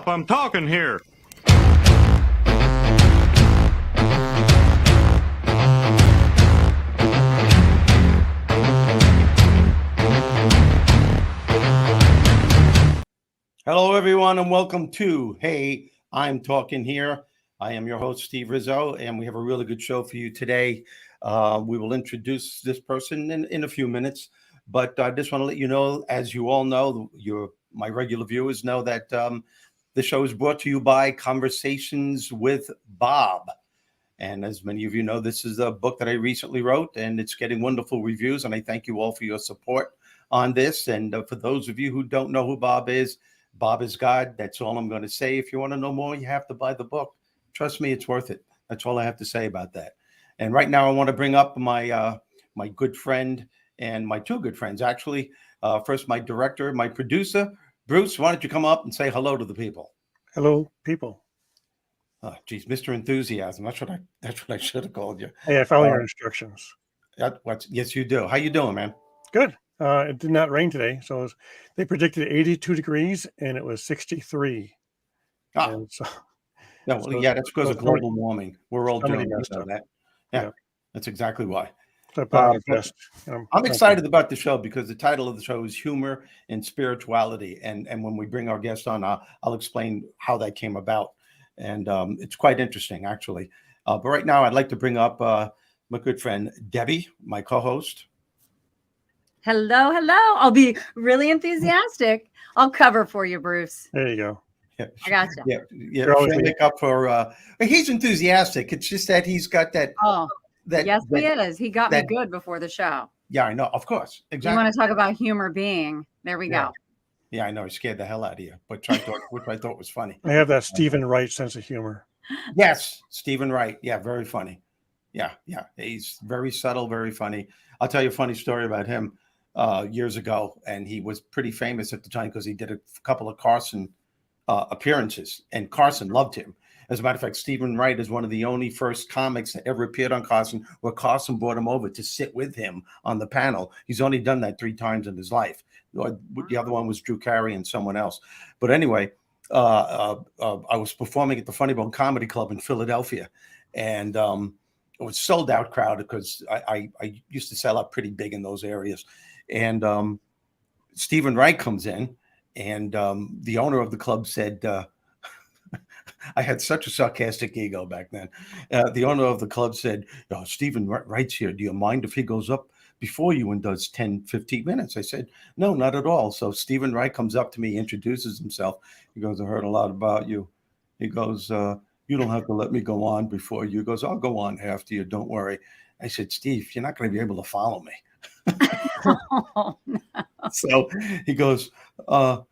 up, I'm talking here. Hello, everyone, and welcome to Hey, I'm Talking Here. I am your host, Steve Rizzo, and we have a really good show for you today. We will introduce this person in a few minutes, but I just want to let you know, as you all know, my regular viewers know that the show is brought to you by Conversations with Bob. And as many of you know, this is a book that I recently wrote, and it's getting wonderful reviews, and I thank you all for your support on this. And for those of you who don't know who Bob is God. That's all I'm going to say. If you want to know more, you have to buy the book. Trust me, it's worth it. That's all I have to say about that. And right now, I want to bring up my good friend and my two good friends, actually. First, my director, my producer, Bruce. Why don't you come up and say hello to the people? Hello, people. Oh, geez, Mr. Enthusiasm. That's what I should have called you. Hey, I follow your instructions. Yes, you do. How you doing, man? Good. It did not rain today, so they predicted 82 degrees, and it was 63. So, that's because of global warming. We're all doing that. Yeah, that's exactly why. I'm excited about the show because the title of the show is Humor and Spirituality, and when we bring our guest on, I'll explain how that came about, and it's quite interesting, actually. But right now, I'd like to bring up my good friend Debbie, my co-host. Hello. I'll be really enthusiastic. I'll cover for you, Bruce. There you go. Yeah. I got you. Yeah. Make up for. He's enthusiastic. It's just that he's got that. Oh, yes, he is. He got me good before the show. Yeah, I know. Of course, exactly. You want to talk about humor being? There we go. Yeah, I know. He scared the hell out of you, which I thought was funny. I have that Stephen Wright sense of humor. Yes, Stephen Wright. Yeah, very funny. Yeah. He's very subtle, very funny. I'll tell you a funny story about him. Years ago, and he was pretty famous at the time because he did a couple of Carson appearances, and Carson loved him. As a matter of fact, Stephen Wright is one of the only first comics that ever appeared on Carson, where Carson brought him over to sit with him on the panel. He's only done that 3 times in his life. The other one was Drew Carey and someone else. But anyway, I was performing at the Funny Bone Comedy Club in Philadelphia, and it was sold out crowd because I used to sell out pretty big in those areas. And Stephen Wright comes in, and the owner of the club said, I had such a sarcastic ego back then. The owner of the club said, Stephen Wright's here. Do you mind if he goes up before you and does 10, 15 minutes? I said, no, not at all. So Stephen Wright comes up to me, introduces himself. He goes, I heard a lot about you. He goes, you don't have to let me go on before you. He goes, I'll go on after you. Don't worry. I said, Steve, you're not going to be able to follow me. Oh, no. So he goes, I'll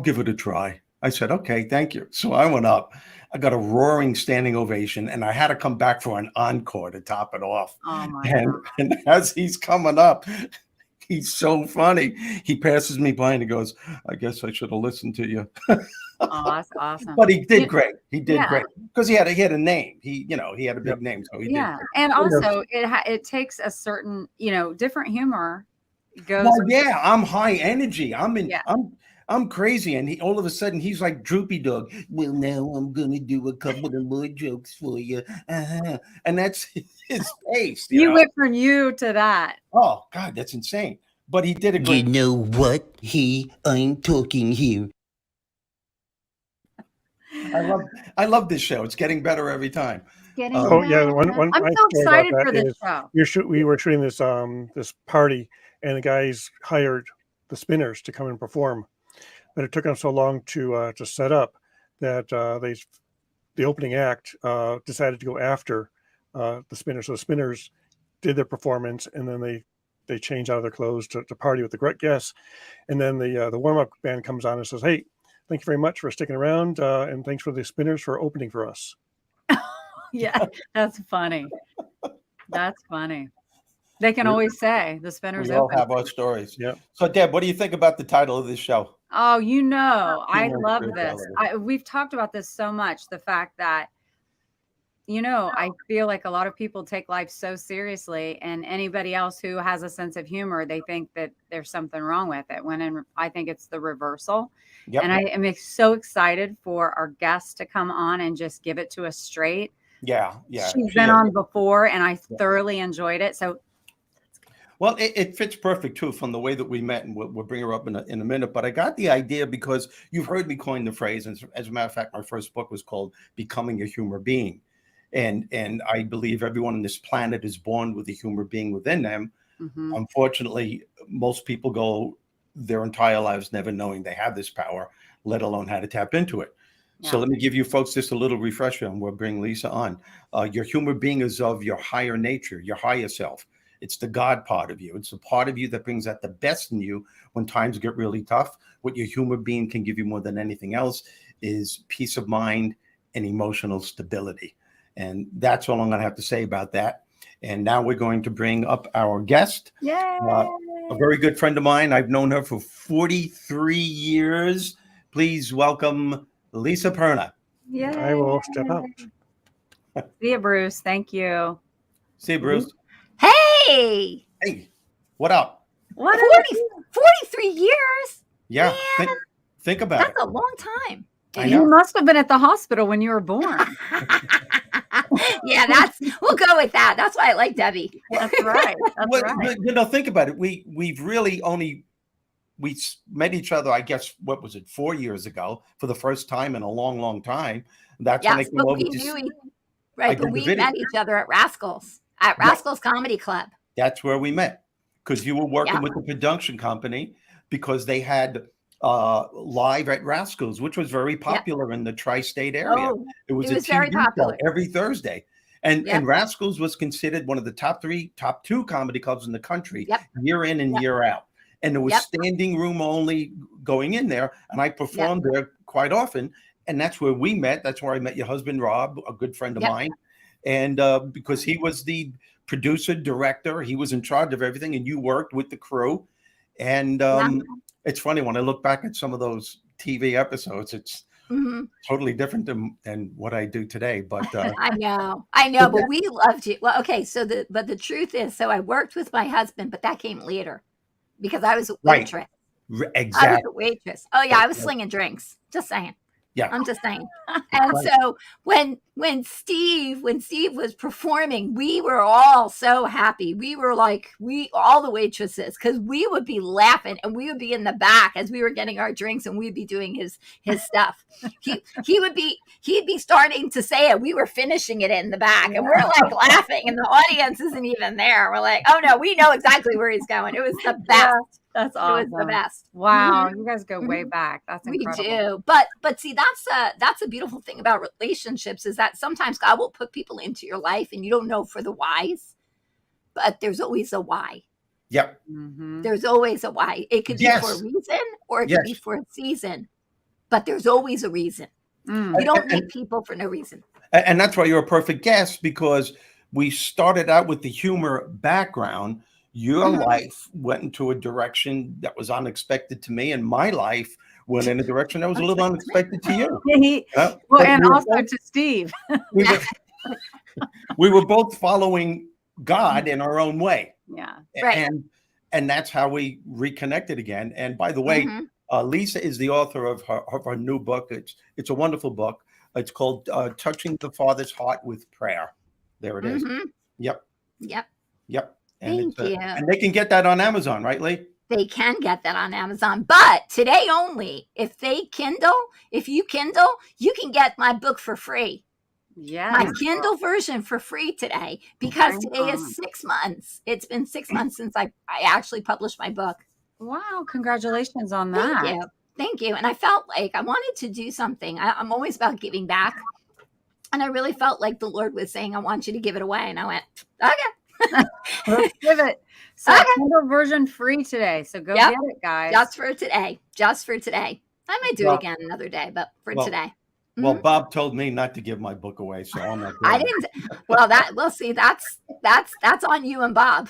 give it a try. I said, okay, thank you. So I went up. I got a roaring standing ovation, and I had to come back for an encore to top it off. Oh my God. And as he's coming up, he's so funny. He passes me by and he goes, I guess I should have listened to you. Oh, that's awesome. But he did great. He did great because he had a name. He had a big name, so he did great. And also it takes a certain, different humor goes. Well, yeah, I'm high energy. I'm crazy, and all of a sudden he's like Droopy Dog. Well, now I'm gonna do a couple of more jokes for you, and that's his pace. You went from you to that. Oh God, that's insane. But he did a great. You know what? I'm talking here. I love this show. It's getting better every time. I'm so excited for this show. We were shooting this this party, and the guys hired the Spinners to come and perform, but it took them so long to set up that the opening act decided to go after the Spinners. So the Spinners did their performance, and then they changed out of their clothes to party with the great guests, and then the warm-up band comes on and says, hey, thank you very much for sticking around, and thanks for the Spinners for opening for us. Yeah, that's funny. That's funny. They can always say the Spinners. We all have our stories. Yeah. So, Deb, what do you think about the title of this show? Oh, I love this. We've talked about this so much. The fact that, I feel like a lot of people take life so seriously, and anybody else who has a sense of humor, they think that there's something wrong with it, when I think it's the reversal. Yep. And I am so excited for our guest to come on and just give it to us straight. Yeah. She's been on before, and I thoroughly enjoyed it. So, well, it fits perfect too from the way that we met, and we'll bring her up in a minute. But I got the idea because you've heard me coin the phrase, and as a matter of fact, my first book was called "Becoming a Humor Being," and I believe everyone on this planet is born with a humor being within them. Unfortunately, most people go their entire lives never knowing they have this power, let alone how to tap into it. So let me give you folks just a little refresher, and we'll bring Lisa on. Your humor being is of your higher nature, your higher self. It's the God part of you. It's the part of you that brings out the best in you when times get really tough. What your humor being can give you more than anything else is peace of mind and emotional stability. And that's all I'm going to have to say about that. And now we're going to bring up our guest, a very good friend of mine. I've known her for 43 years. Please welcome Lisa Perna. yeah, I will step out. See you, Bruce. Thank you. See you, Bruce. Hey, Hey, what up? What 43 years? Yeah, Man, think about it. that's a long time. I You know. must have been at the hospital when you were born. Yeah, we'll go with that. That's why I like Debbie. That's right. That's Well, right. think about it. We've really only met each other, I guess, what was it, 4 years ago for the first time in a long, long time. That's when I Yes, came but over we to knew I right, did but the we video. met each other at Rascals Comedy Club. That's where we met, because you were working Yeah. with the production company, because they had live at Rascals, which was very popular in the tri-state area. Oh, It was it a was very TV show popular. every Thursday. And Yep. and Rascals was considered one of the top two comedy clubs in the country, Yep. year in and Yep. year out. And there was Yep. standing room only going in there. And I performed there quite often. And that's where we met. That's where I met your husband, Rob, a good friend of Yep. mine. And because he was the producer, director, he was in charge of everything. And you worked with the crew. And it's funny, when I look back at some of those TV episodes, it's totally different than what I do today. But I know, but we loved you. Well, okay, so the truth is, so I worked with my husband, but that came later because I was a waitress. Exactly. I was a waitress. Oh yeah, I was slinging drinks. Just saying. Yeah. I'm just saying. And so when Steve was performing, we were all so happy. We were like, all the waitresses, because we would be laughing and we would be in the back as we were getting our drinks and we'd be doing his stuff. He'd be starting to say it. We were finishing it in the back and we're like laughing and the audience isn't even there. We're like, oh no, we know exactly where he's going. It was the best. That's awesome. It was the best. Wow, you guys go way back. That's incredible. We do, but see, that's a beautiful thing about relationships, is that sometimes God will put people into your life and you don't know for the whys, but there's always a why. Yep. There's always a why. It could be for a reason or it could be for a season, but there's always a reason. You don't meet people for no reason. And that's why you're a perfect guest, because we started out with the humor background. Your life went into a direction that was unexpected to me, and my life went in a direction that was a little unexpected to you. Well, and also to Steve. We were both following God in our own way. Yeah. Right. And that's how we reconnected again. And by the way, Lisa is the author of her new book. It's a wonderful book. It's called Touching the Father's Heart with Prayer. There it is. Yep. And Thank you. And they can get that on Amazon, right, Lee? They can get that on Amazon, but today only. If you Kindle, you can get my book for free. Yeah. My Kindle version for free today, because today is 6 months. It's been 6 months since I actually published my book. Wow. Congratulations on that. Thank you. And I felt like I wanted to do something. I'm always about giving back. And I really felt like the Lord was saying, I want you to give it away. And I went, okay. Let's give it. So Kindle version free today. So go get it, guys. Just for today. I might do it again another day, but for today. Well, Bob told me not to give my book away, so I'm not doing I didn't. Well, see, that's on you and Bob.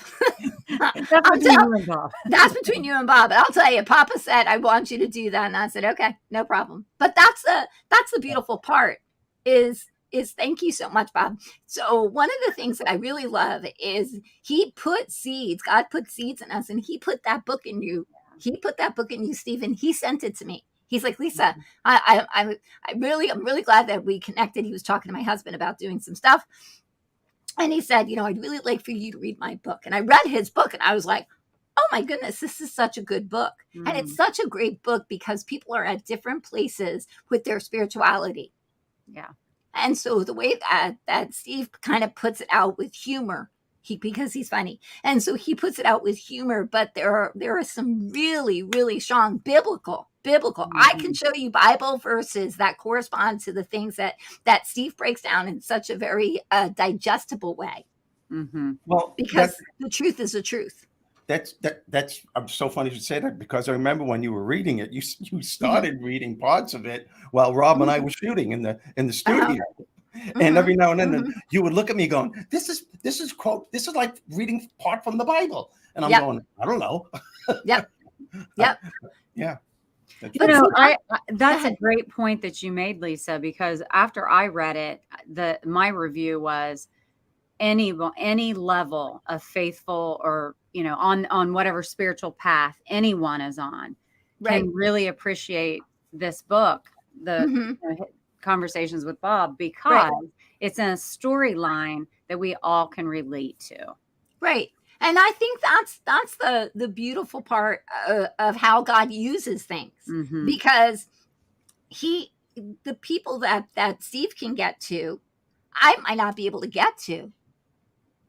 That's between you and Bob. That's between you and Bob. But I'll tell you, Papa said, I want you to do that. And I said, okay, no problem. But that's the beautiful part, is thank you so much, Bob. So one of the things that I really love is he put seeds. God put seeds in us, and he put that book in you. He put that book in you, Stephen. He sent it to me. He's like, Lisa, I'm really glad that we connected. He was talking to my husband about doing some stuff. And he said, I'd really like for you to read my book. And I read his book and I was like, oh my goodness, this is such a good book. And it's such a great book because people are at different places with their spirituality. Yeah. And so the way that Steve kind of puts it out with humor, because he's funny. And so he puts it out with humor, but there are some really, really strong biblical. I can show you Bible verses that correspond to the things that Steve breaks down in such a very digestible way. Well, because the truth is the truth. That's I'm so funny you say that, because I remember when you were reading it, you started reading parts of it while Rob and I were shooting in the studio. And every now and then you would look at me going, this is like reading part from the Bible. And I'm going, I don't know. Yep. Yeah. That's a great point that you made, Lisa, because after I read it, my review was any level of faithful or, on whatever spiritual path anyone is on can really appreciate this book, the Conversations with Bob, because it's in a storyline that we all can relate to. Right. And I think that's the beautiful part of how God uses things, because the people that Steve can get to, I might not be able to get to,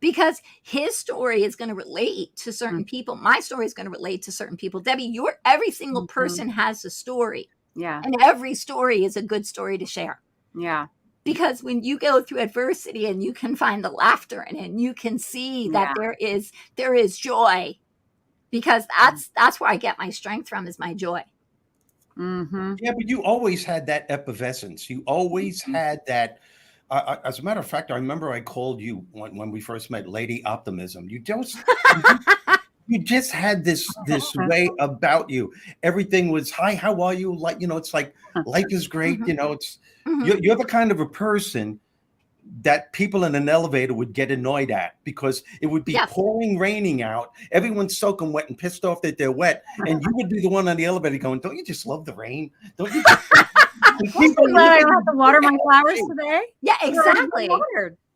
because his story is going to relate to certain people. My story is going to relate to certain people. Debbie, every single person has a story. Yeah. And every story is a good story to share. Yeah. Because when you go through adversity and you can find the laughter in it, and you can see that there is joy, because that's where I get my strength from, is my joy. Yeah, but you always had that effervescence. You always had that. As a matter of fact, I remember I called you when we first met, Lady Optimism. You just had this way about you. Everything was, hi, how are you? Like, it's like life is great. It's you're the kind of a person that people in an elevator would get annoyed at, because it would be pouring, raining out. Everyone's soaking wet and pissed off that they're wet, and you would be the one on the elevator going, "Don't you just love the rain? Don't you?" I have to water my flowers today. Yeah, exactly.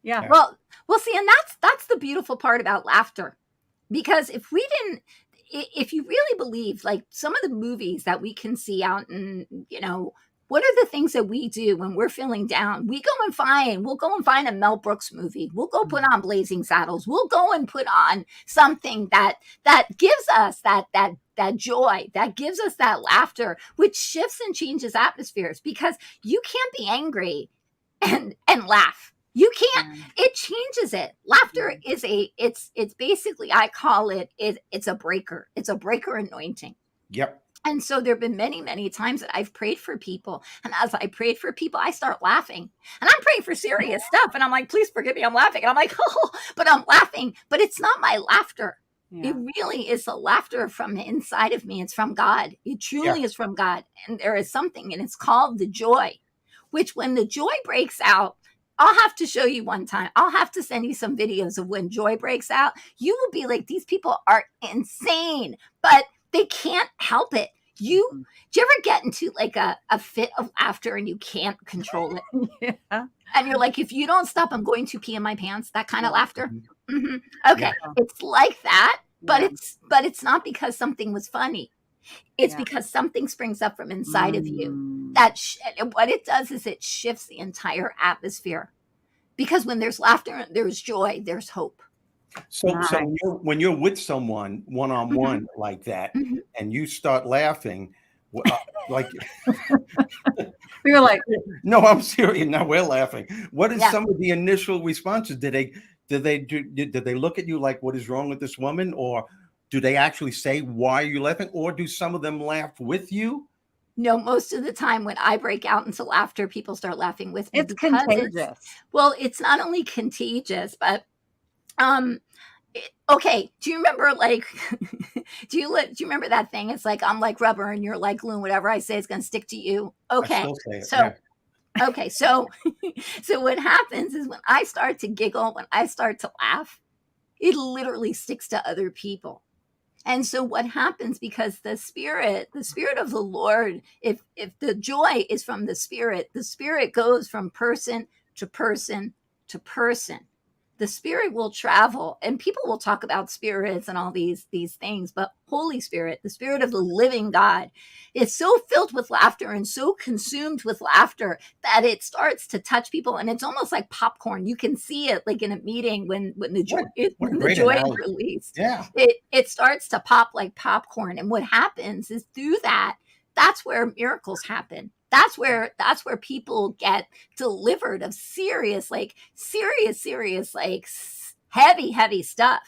Yeah. Well, see, and that's the beautiful part about laughter, because if you really believe, like some of the movies that we can see out in, what are the things that we do when we're feeling down? We'll go and find a Mel Brooks movie. We'll go put on Blazing Saddles. We'll go and put on something that gives us that joy, that gives us that laughter, which shifts and changes atmospheres, because you can't be angry and laugh. You can't. It changes it. Laughter is it's basically, I call it's a breaker. It's a breaker anointing. Yep. And so there have been many, many times that I've prayed for people. And as I prayed for people, I start laughing. And I'm praying for serious stuff. And I'm like, please forgive me, I'm laughing. And I'm like, oh, but I'm laughing. But it's not my laughter. Yeah. It really is a laughter from inside of me. It's from God. It truly is from God. And there is something, and it's called the joy, which when the joy breaks out, I'll have to show you one time. I'll have to send you some videos of when joy breaks out. You will be like, these people are insane, but they can't help it. Do you ever get into like a fit of laughter and you can't control it? And you're like, if you don't stop, I'm going to pee in my pants. That kind of laughter. Okay. It's like that, but it's not because something was funny. It's because something springs up from inside of you. What it does is it shifts the entire atmosphere, because when there's laughter, there's joy, there's hope. So when you're with someone one-on-one like that, and you start laughing, like we were like, no, I'm serious. Now we're laughing. What is some of the initial responses? Did they look at you like, what is wrong with this woman? Or do they actually say, why are you laughing? Or do some of them laugh with you? No, most of the time when I break out into laughter, people start laughing with me. It's contagious. It's not only contagious, but okay. Do you remember do you remember that thing? It's like, I'm like rubber and you're like glue, and whatever I say is going to stick to you. Okay. Okay, so so what happens is when I start to giggle, when I start to laugh, it literally sticks to other people. And so what happens, because the spirit of the Lord, if the joy is from the spirit goes from person to person to person. The spirit will travel, and people will talk about spirits and all these things, but Holy Spirit, the spirit of the living God, is so filled with laughter and so consumed with laughter that it starts to touch people, and it's almost like popcorn. You can see it like in a meeting when the joy What a when the great joy is analogy. released. Yeah. It starts to pop like popcorn, and what happens is through that's where miracles happen. That's where people get delivered of serious, like heavy stuff.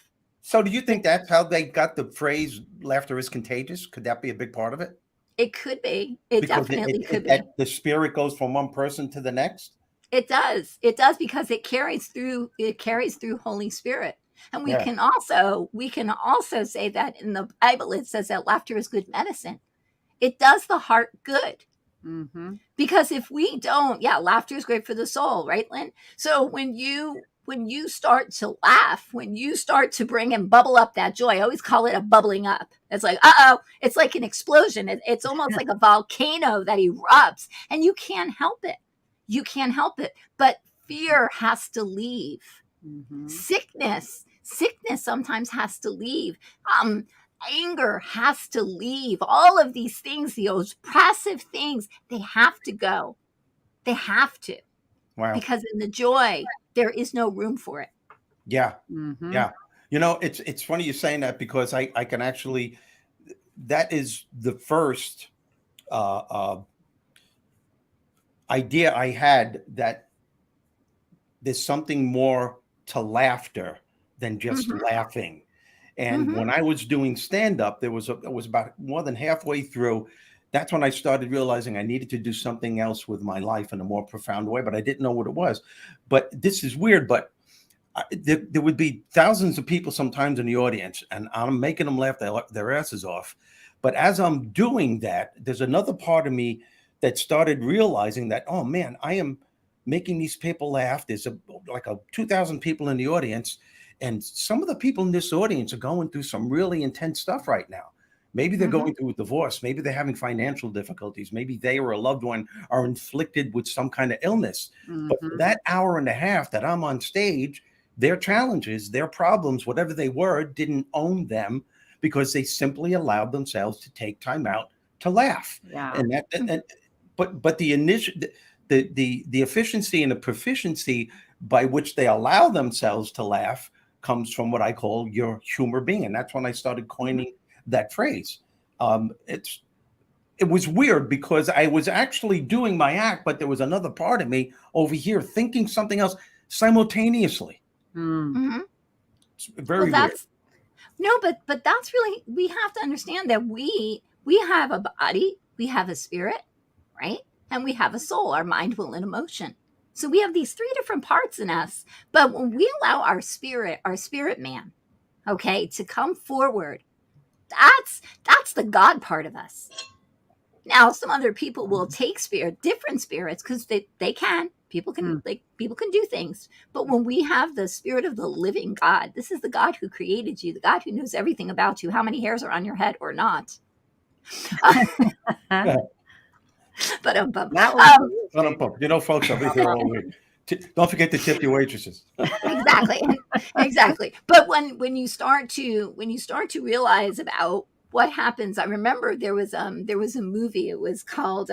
So do you think that's how they got the phrase laughter is contagious? Could that be a big part of it? It could be. It Because definitely could be. that the spirit goes from one person to the next? It does. It does, because it carries through Holy Spirit. And we Yeah. can also say that in the Bible it says that laughter is good medicine. It does the heart good. Mm-hmm. Because if we don't, laughter is great for the soul, right, Lynn? So when you start to laugh, when you start to bring and bubble up that joy, I always call it a bubbling up. It's like, it's like an explosion. It's almost like a volcano that erupts, and you can't help it. You can't help it. But fear has to leave. Mm-hmm. Sickness sometimes has to leave. Anger has to leave. All of these things, those oppressive things, they have to go. They have to. Wow. Because in the joy, there is no room for it. Yeah. Mm-hmm. Yeah. You know, it's funny you're saying that, because I can actually, that is the first idea I had, that there's something more to laughter than just laughing. And when I was doing stand-up, it was about more than halfway through. That's when I started realizing I needed to do something else with my life in a more profound way, but I didn't know what it was. But this is weird, but there would be thousands of people sometimes in the audience, and I'm making them laugh their asses off. But as I'm doing that, there's another part of me that started realizing that, oh man, I am making these people laugh. There's like 2,000 people in the audience, and some of the people in this audience are going through some really intense stuff right now. Maybe they're going through a divorce. Maybe they're having financial difficulties. Maybe they or a loved one are inflicted with some kind of illness. But for that hour and a half that I'm on stage, their challenges, their problems, whatever they were, didn't own them, because they simply allowed themselves to take time out to laugh. Yeah. And but the initial, the efficiency and the proficiency by which they allow themselves to laugh comes from what I call your humor being. And that's when I started coining that phrase. It was weird, because I was actually doing my act, but there was another part of me over here thinking something else simultaneously. It's very weird. No, but that's really, we have to understand that we have a body, we have a spirit, right? And we have a soul, our mind, will, and emotion. So we have these three different parts in us. But when we allow our spirit man, okay, to come forward, that's the God part of us. Now, some other people will take different spirits, because they can. People can do things. But when we have the spirit of the living God, this is the God who created you, the God who knows everything about you, how many hairs are on your head or not. But you know, folks, I'll be here all week. Don't forget to tip your waitresses. Exactly. But when you start to realize about what happens, I remember there was a movie. It was called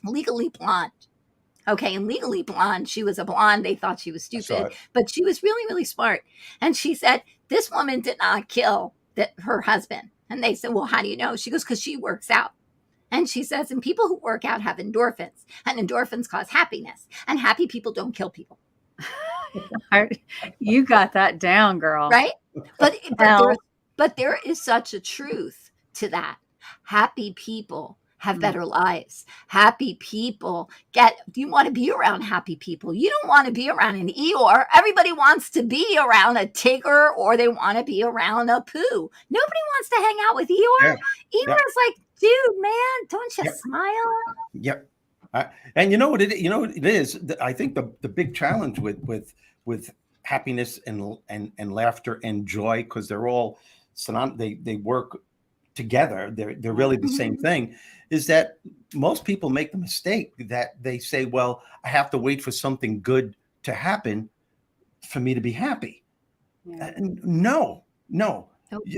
Legally Blonde. Okay, in Legally Blonde, she was a blonde. They thought she was stupid, but she was really, really smart. And she said, this woman did not kill her husband. And they said, well, how do you know? She goes, because she works out. And she says, and people who work out have endorphins, and endorphins cause happiness, and happy people don't kill people. You got that down, girl. Right? But there is such a truth to that. Happy people have better lives. Happy people you want to be around happy people. You don't want to be around an Eeyore. Everybody wants to be around a Tigger, or they want to be around a Pooh. Nobody wants to hang out with Eeyore. Eeyore's like, dude, man, don't you smile? Yep. And you know what it, you know what it is. I think the big challenge with happiness and laughter and joy, because they're all they work together. They're really the same thing. Is that most people make the mistake that they say, well, I have to wait for something good to happen for me to be happy. Yeah. No. Nope.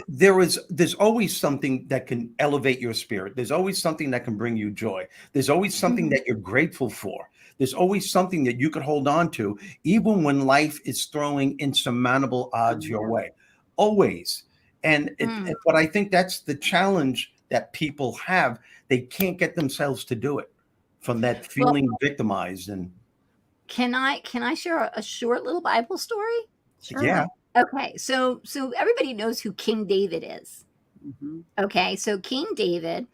There's always something that can elevate your spirit. There's always something that can bring you joy. There's always something that you're grateful for. There's always something that you could hold on to, even when life is throwing insurmountable odds your way. Always. And but I think that's the challenge that people have. They can't get themselves to do it from that feeling victimized. And can I share a short little Bible story? Sure. yeah, Okay, so everybody knows who King David is. Mhm. Okay, so King David,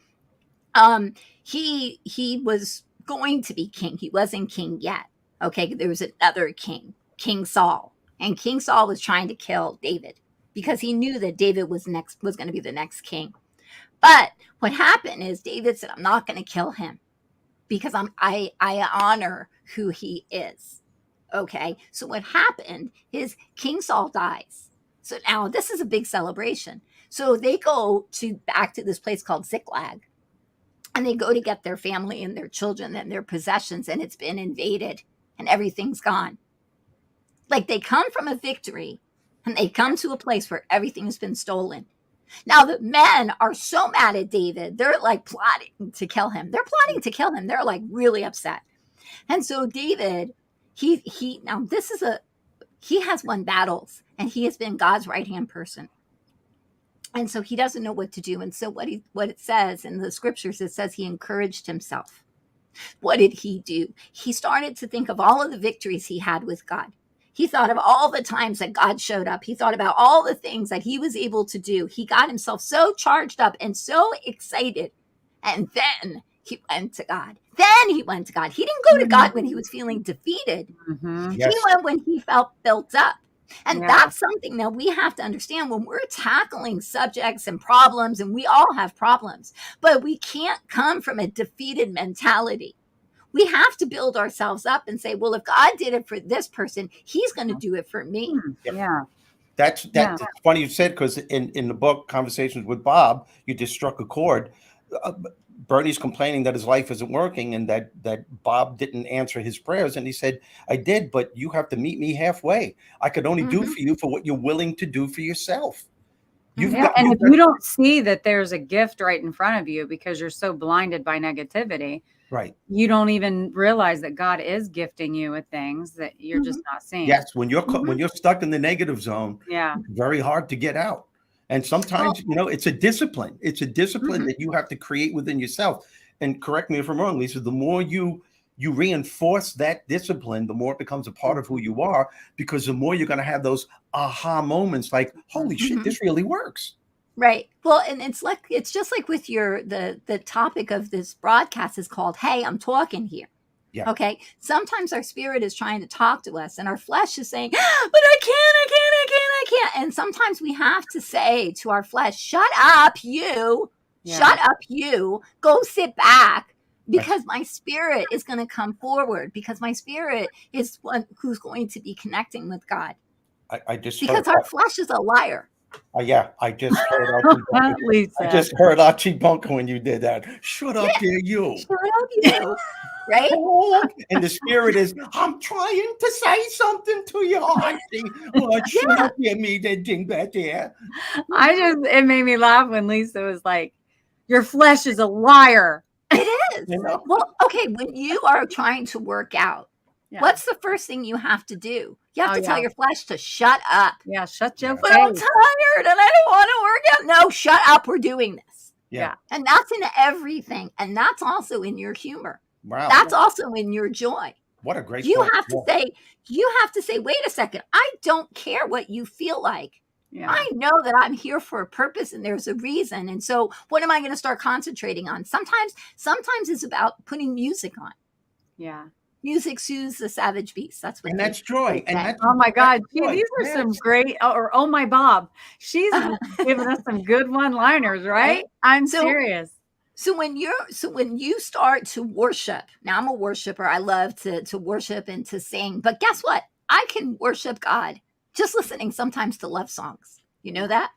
he was going to be king. He wasn't king yet. Okay, there was another king, King Saul, and King Saul was trying to kill David because he knew that David was going to be the next king. But what happened is David said, "I'm not going to kill him because I honor who he is." Okay, so what happened is King Saul dies. So now this is a big celebration. So they go back to this place called Ziklag, and they go to get their family and their children and their possessions, and it's been invaded and everything's gone. Like they come from a victory and they come to a place where everything has been stolen. Now the men are so mad at David, they're like plotting to kill him. They're plotting to kill him. They're like really upset. And so David, he has won battles and he has been God's right hand person. And so he doesn't know what to do. And so what it says in the scriptures, it says he encouraged himself. What did he do? He started to think of all of the victories he had with God. He thought of all the times that God showed up. He thought about all the things that he was able to do. He got himself so charged up and so excited. And then he went to God. He didn't go to God when he was feeling defeated. Mhm. yes, He went when he felt built up. And Yeah. that's something that we have to understand when we're tackling subjects and problems, and we all have problems, but we can't come from a defeated mentality. We have to build ourselves up and say, well, if God did it for this person, he's going to do it for me. Yep. Yeah. that's Yeah. funny you said, because in the book Conversations with Bob, you just struck a chord. Bernie's complaining that his life isn't working and that Bob didn't answer his prayers. And he said, I did, but you have to meet me halfway. I could only do for you for what you're willing to do for yourself. You've Yeah. got, And you've if got- you don't see that there's a gift right in front of you because you're so blinded by negativity, right. you don't even realize that God is gifting you with things that you're just not seeing. Yes. When you're stuck in the negative zone, Yeah. it's very hard to get out. And sometimes, it's a discipline. It's a discipline that you have to create within yourself. And correct me if I'm wrong, Lisa, the more you reinforce that discipline, the more it becomes a part of who you are, because the more you're going to have those aha moments like, holy shit, this really works. Right. Well, and it's just like with the topic of this broadcast is called, hey, I'm talking here. Yeah. Okay. Sometimes our spirit is trying to talk to us and our flesh is saying, but I can't. And sometimes we have to say to our flesh, shut up, you. Yeah. Shut up, you. Go sit back, because my spirit is going to come forward, because my spirit is one who's going to be connecting with God. Because our flesh is a liar. I just heard Archie Bunker. Lisa. I just heard Archie Bunker when you did that. Shut up, there, you. Shut up, you. Right? And the spirit is, I'm trying to say something to you, Archie. Oh, shut up, you me that thing back there. It made me laugh when Lisa was like, your flesh is a liar. It is. You know? Well, okay, when you are trying to work out, what's the first thing you have to do? You have to tell your flesh to shut up. Yeah, shut your But I'm face. tired and I don't want to work out. No, shut up. We're doing this. Yeah. And that's in everything. And that's also in your humor. Wow. That's also in your joy. What a great You point. have to say, wait a second. I don't care what you feel like. Yeah. I know that I'm here for a purpose and there's a reason. And so what am I going to start concentrating on? Sometimes it's about putting music on. Yeah. Music soothes the savage beast. That's what. And that's joy. And that's, Oh my God. Gee, joy. these are some great, oh my Bob. She's giving us some good one-liners, right? I'm serious. So when you start to worship, now I'm a worshiper. I love to worship and to sing. But guess what? I can worship God just listening sometimes to love songs. You know that?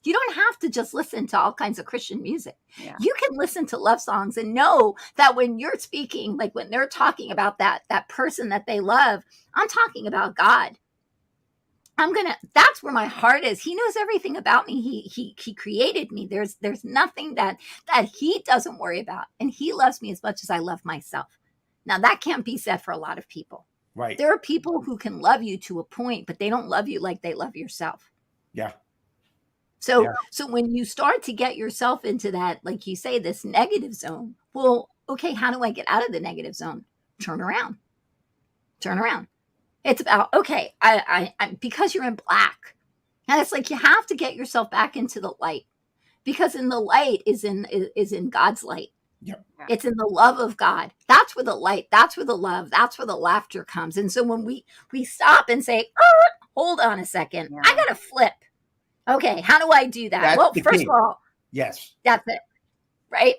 You don't have to just listen to all kinds of Christian music. Yeah. You can listen to love songs and know that when you're speaking, like when they're talking about that person that they love, I'm talking about God. That's where my heart is. He knows everything about me. He created me. There's nothing that he doesn't worry about. And he loves me as much as I love myself. Now that can't be said for a lot of people. Right. There are people who can love you to a point, but they don't love you like they love yourself. Yeah. So when you start to get yourself into that, like you say, this negative zone, well, okay, how do I get out of the negative zone? Turn around. It's about, okay, I because you're in black. And it's like you have to get yourself back into the light, because in the light is in God's light. Yep. It's in the love of God. That's where the light, that's where the love, that's where the laughter comes. And so when we stop and say, hold on a second, I got to flip. Okay, how do I do that? That's well, the first key. of all, Yes. that's it. Right?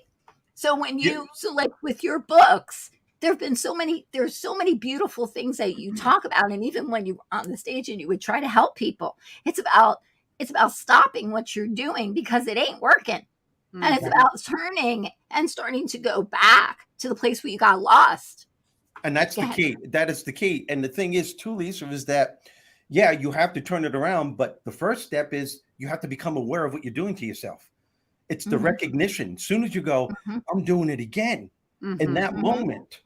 So when so like with your books, there's so many beautiful things that you talk about. And even when you're on the stage and you would try to help people, it's about stopping what you're doing because it ain't working. Mm-hmm. And it's about turning and starting to go back to the place where you got lost. And that's the key. That is the key. And the thing is too, Lisa, is that, yeah, you have to turn it around. But the first step is you have to become aware of what you're doing to yourself. It's the recognition. As soon as you go, I'm doing it again. In that moment,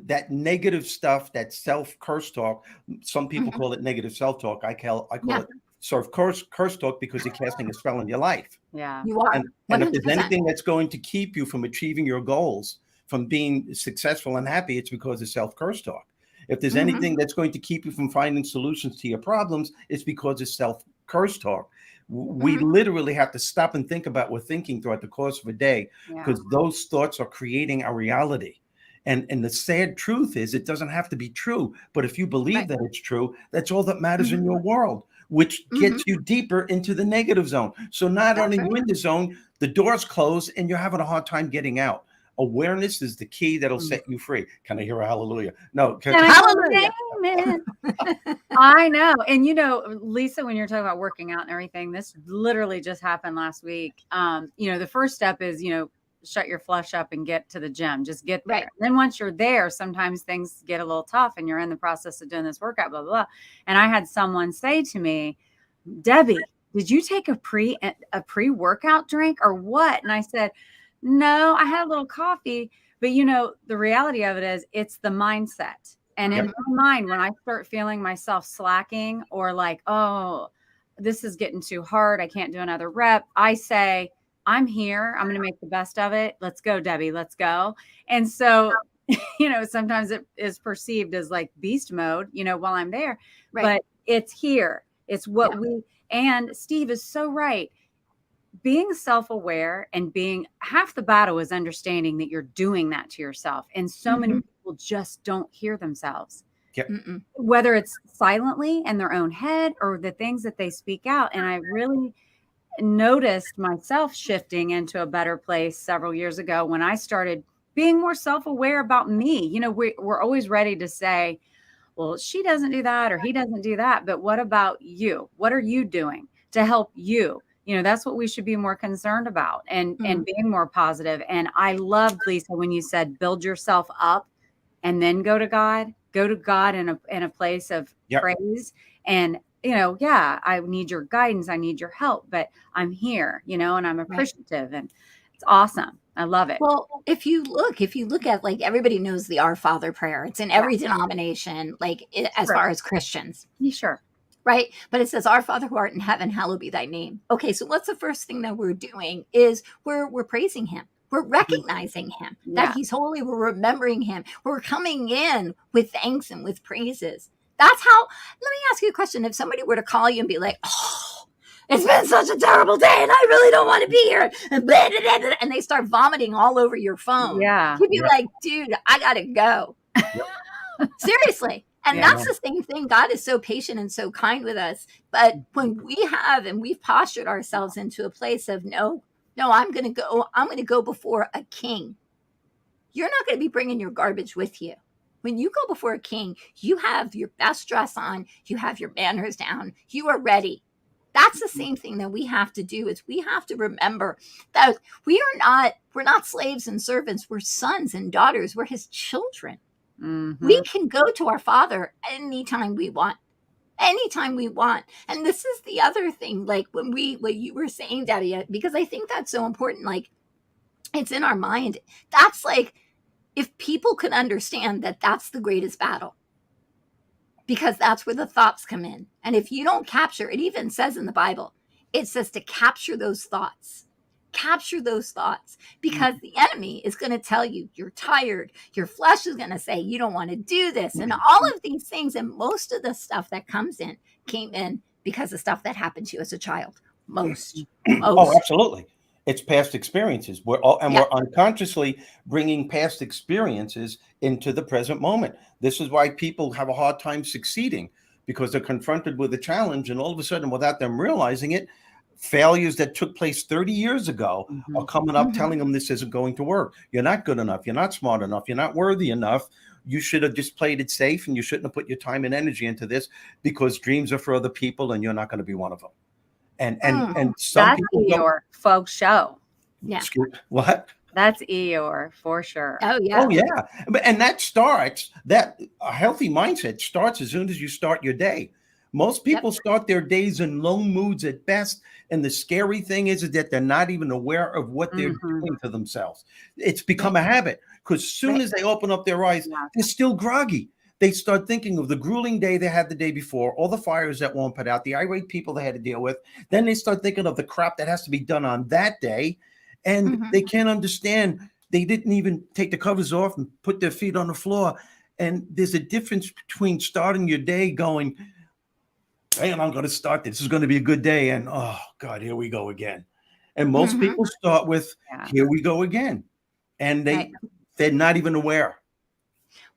that negative stuff, that self-curse talk, some people call it negative self-talk. I call it sort of curse talk, because you're casting a spell in your life. Yeah. You are. And if there's anything that's going to keep you from achieving your goals, from being successful and happy, it's because of self-curse talk. If there's anything that's going to keep you from finding solutions to your problems, it's because of self-curse talk. We literally have to stop and think about what we're thinking throughout the course of a day, because those thoughts are creating our reality. And the sad truth is it doesn't have to be true. But if you believe that it's true, that's all that matters in your world, which gets you deeper into the negative zone. So not only are you in the zone, the doors close and you're having a hard time getting out. Awareness is the key that'll set you free. Can I hear a hallelujah? No. Hallelujah. I know. And Lisa, when you're talking about working out and everything, this literally just happened last week. The first step is, shut your flesh up and get to the gym. Just get there. Right. And then once you're there, sometimes things get a little tough and you're in the process of doing this workout, blah, blah, blah. And I had someone say to me, Debbie, did you take a pre-workout drink or what? And I said, no, I had a little coffee, but the reality of it is it's the mindset. And in my mind, when I start feeling myself slacking or like, oh, this is getting too hard, I can't do another rep, I say, I'm here. I'm going to make the best of it. Let's go, Debbie. Let's go. And so, sometimes it is perceived as like beast mode, while I'm there, but it's here. It's what and Steve is so right. Being self-aware and being half the battle is understanding that you're doing that to yourself. And so many people just don't hear themselves, whether it's silently in their own head or the things that they speak out. And I really noticed myself shifting into a better place several years ago when I started being more self-aware about me. We're always ready to say, well, she doesn't do that or he doesn't do that. But what about you? What are you doing to help you? That's what we should be more concerned about and being more positive. And I loved, Lisa, when you said, build yourself up and then go to God in a place of praise. And, I need your guidance. I need your help, but I'm here, and I'm appreciative and it's awesome. I love it. Well, if you look at, like, everybody knows the Our Father prayer. It's in every denomination, like as far as Christians. Sure. Right. But it says, Our Father who art in heaven, hallowed be thy name. Okay. So what's the first thing that we're doing is we're praising him. We're recognizing him that he's holy. We're remembering him. We're coming in with thanks and with praises. That's how, let me ask you a question. If somebody were to call you and be like, oh, it's been such a terrible day and I really don't want to be here. And, blah, blah, blah, blah, and they start vomiting all over your phone. Yeah. You'd be like, dude, I got to go. Seriously. And that's the same thing. God is so patient and so kind with us. But when we've postured ourselves into a place of, no, No, I'm going to go before a king. You're not going to be bringing your garbage with you. When you go before a king, you have your best dress on, you have your manners down, you are ready. That's the same thing that we have to do. Is we have to remember that we're not slaves and servants. We're sons and daughters. We're his children. Mm-hmm. We can go to our Father anytime we want. Anytime we want. And this is the other thing, like what you were saying, Debbie, because I think that's so important. Like, it's in our mind. That's like, if people could understand that that's the greatest battle, because that's where the thoughts come in. And if you don't capture, it even says in the Bible, it says to capture those thoughts. Capture those thoughts, because the enemy is going to tell you you're tired. Your flesh is going to say you don't want to do this, and all of these things. And most of the stuff that came in because of stuff that happened to you as a child. Most. Oh, absolutely. It's past experiences. We're unconsciously bringing past experiences into the present moment. This is why people have a hard time succeeding, because they're confronted with a challenge, and all of a sudden, without them realizing it, failures that took place 30 years ago are coming up telling them this isn't going to work. You're not good enough. You're not smart enough. You're not worthy enough. You should have just played it safe, and you shouldn't have put your time and energy into this, because dreams are for other people and you're not going to be one of them. And some that's people Eeyore folks show. Yeah. What? That's Eeyore for sure. Oh yeah. Oh yeah. And that a healthy mindset starts as soon as you start your day. Most people start their days in low moods at best. And the scary thing is that they're not even aware of what they're doing to themselves. It's become a habit, because as soon as they open up their eyes, they're still groggy. They start thinking of the grueling day they had the day before, all the fires that won't put out, the irate people they had to deal with. Then they start thinking of the crap that has to be done on that day. And they can't understand. They didn't even take the covers off and put their feet on the floor. And there's a difference between starting your day going, hey, I'm going to start this. This is going to be a good day. And, oh, God, here we go again. And most people start with, here we go again. And they're not even aware.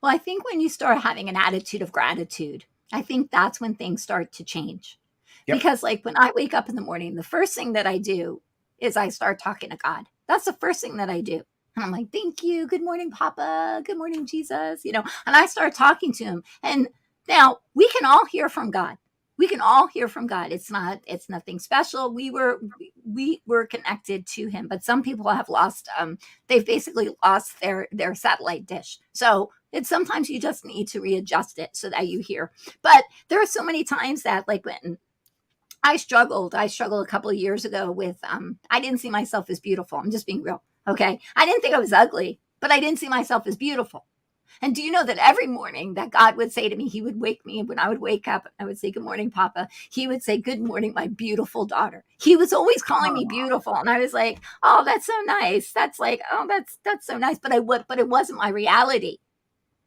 Well, I think when you start having an attitude of gratitude, I think that's when things start to change. Because like when I wake up in the morning, the first thing that I do is I start talking to God. That's the first thing that I do. And I'm like, thank you. Good morning, Papa. Good morning, Jesus. And I start talking to him. And now we can all hear from God. We can all hear from God. It's nothing special. We were connected to him, but some people have lost, they've basically lost their satellite dish. So sometimes you just need to readjust it so that you hear. But there are so many times that, like, when I struggled a couple of years ago with, I didn't see myself as beautiful. I'm just being real. Okay. I didn't think I was ugly, but I didn't see myself as beautiful. And do you know that every morning that God would say to me, he would wake me, and when I would wake up, I would say, good morning, Papa. He would say, good morning, my beautiful daughter. He was always calling me beautiful. And I was like, oh, that's so nice. That's like, oh, that's so nice. But it wasn't my reality.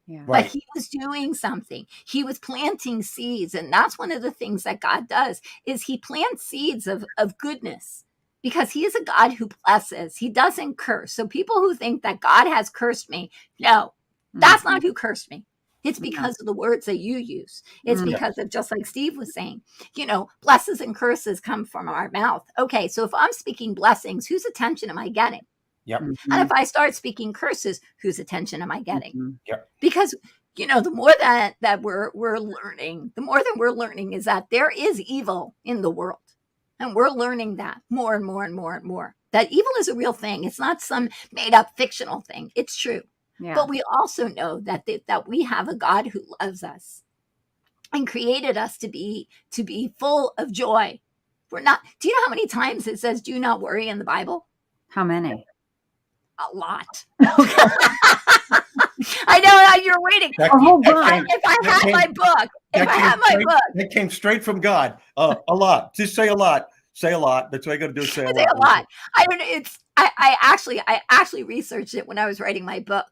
Yeah. But he was doing something. He was planting seeds. And that's one of the things that God does, is he plants seeds of goodness, because he is a God who blesses. He doesn't curse. So people who think that God has cursed me, no. That's not who cursed me. It's because of the words that you use. It's because of, just like Steve was saying, blessings and curses come from our mouth. Okay, so if I'm speaking blessings, whose attention am I getting? Yep. And if I start speaking curses, whose attention am I getting? Yep. Because, the more that we're learning, the more that we're learning is that there is evil in the world. And we're learning that more and more and more and more. That evil is a real thing. It's not some made up fictional thing. It's true. Yeah. But we also know that we have a God who loves us and created us to be full of joy. We're not. Do you know how many times it says "do not worry" in the Bible? How many? A lot. I know you're waiting. If I had my book, that came straight from God. A lot. Just say a lot. Say a lot. That's what I got to do. Say a lot. I don't know. I actually researched it when I was writing my book.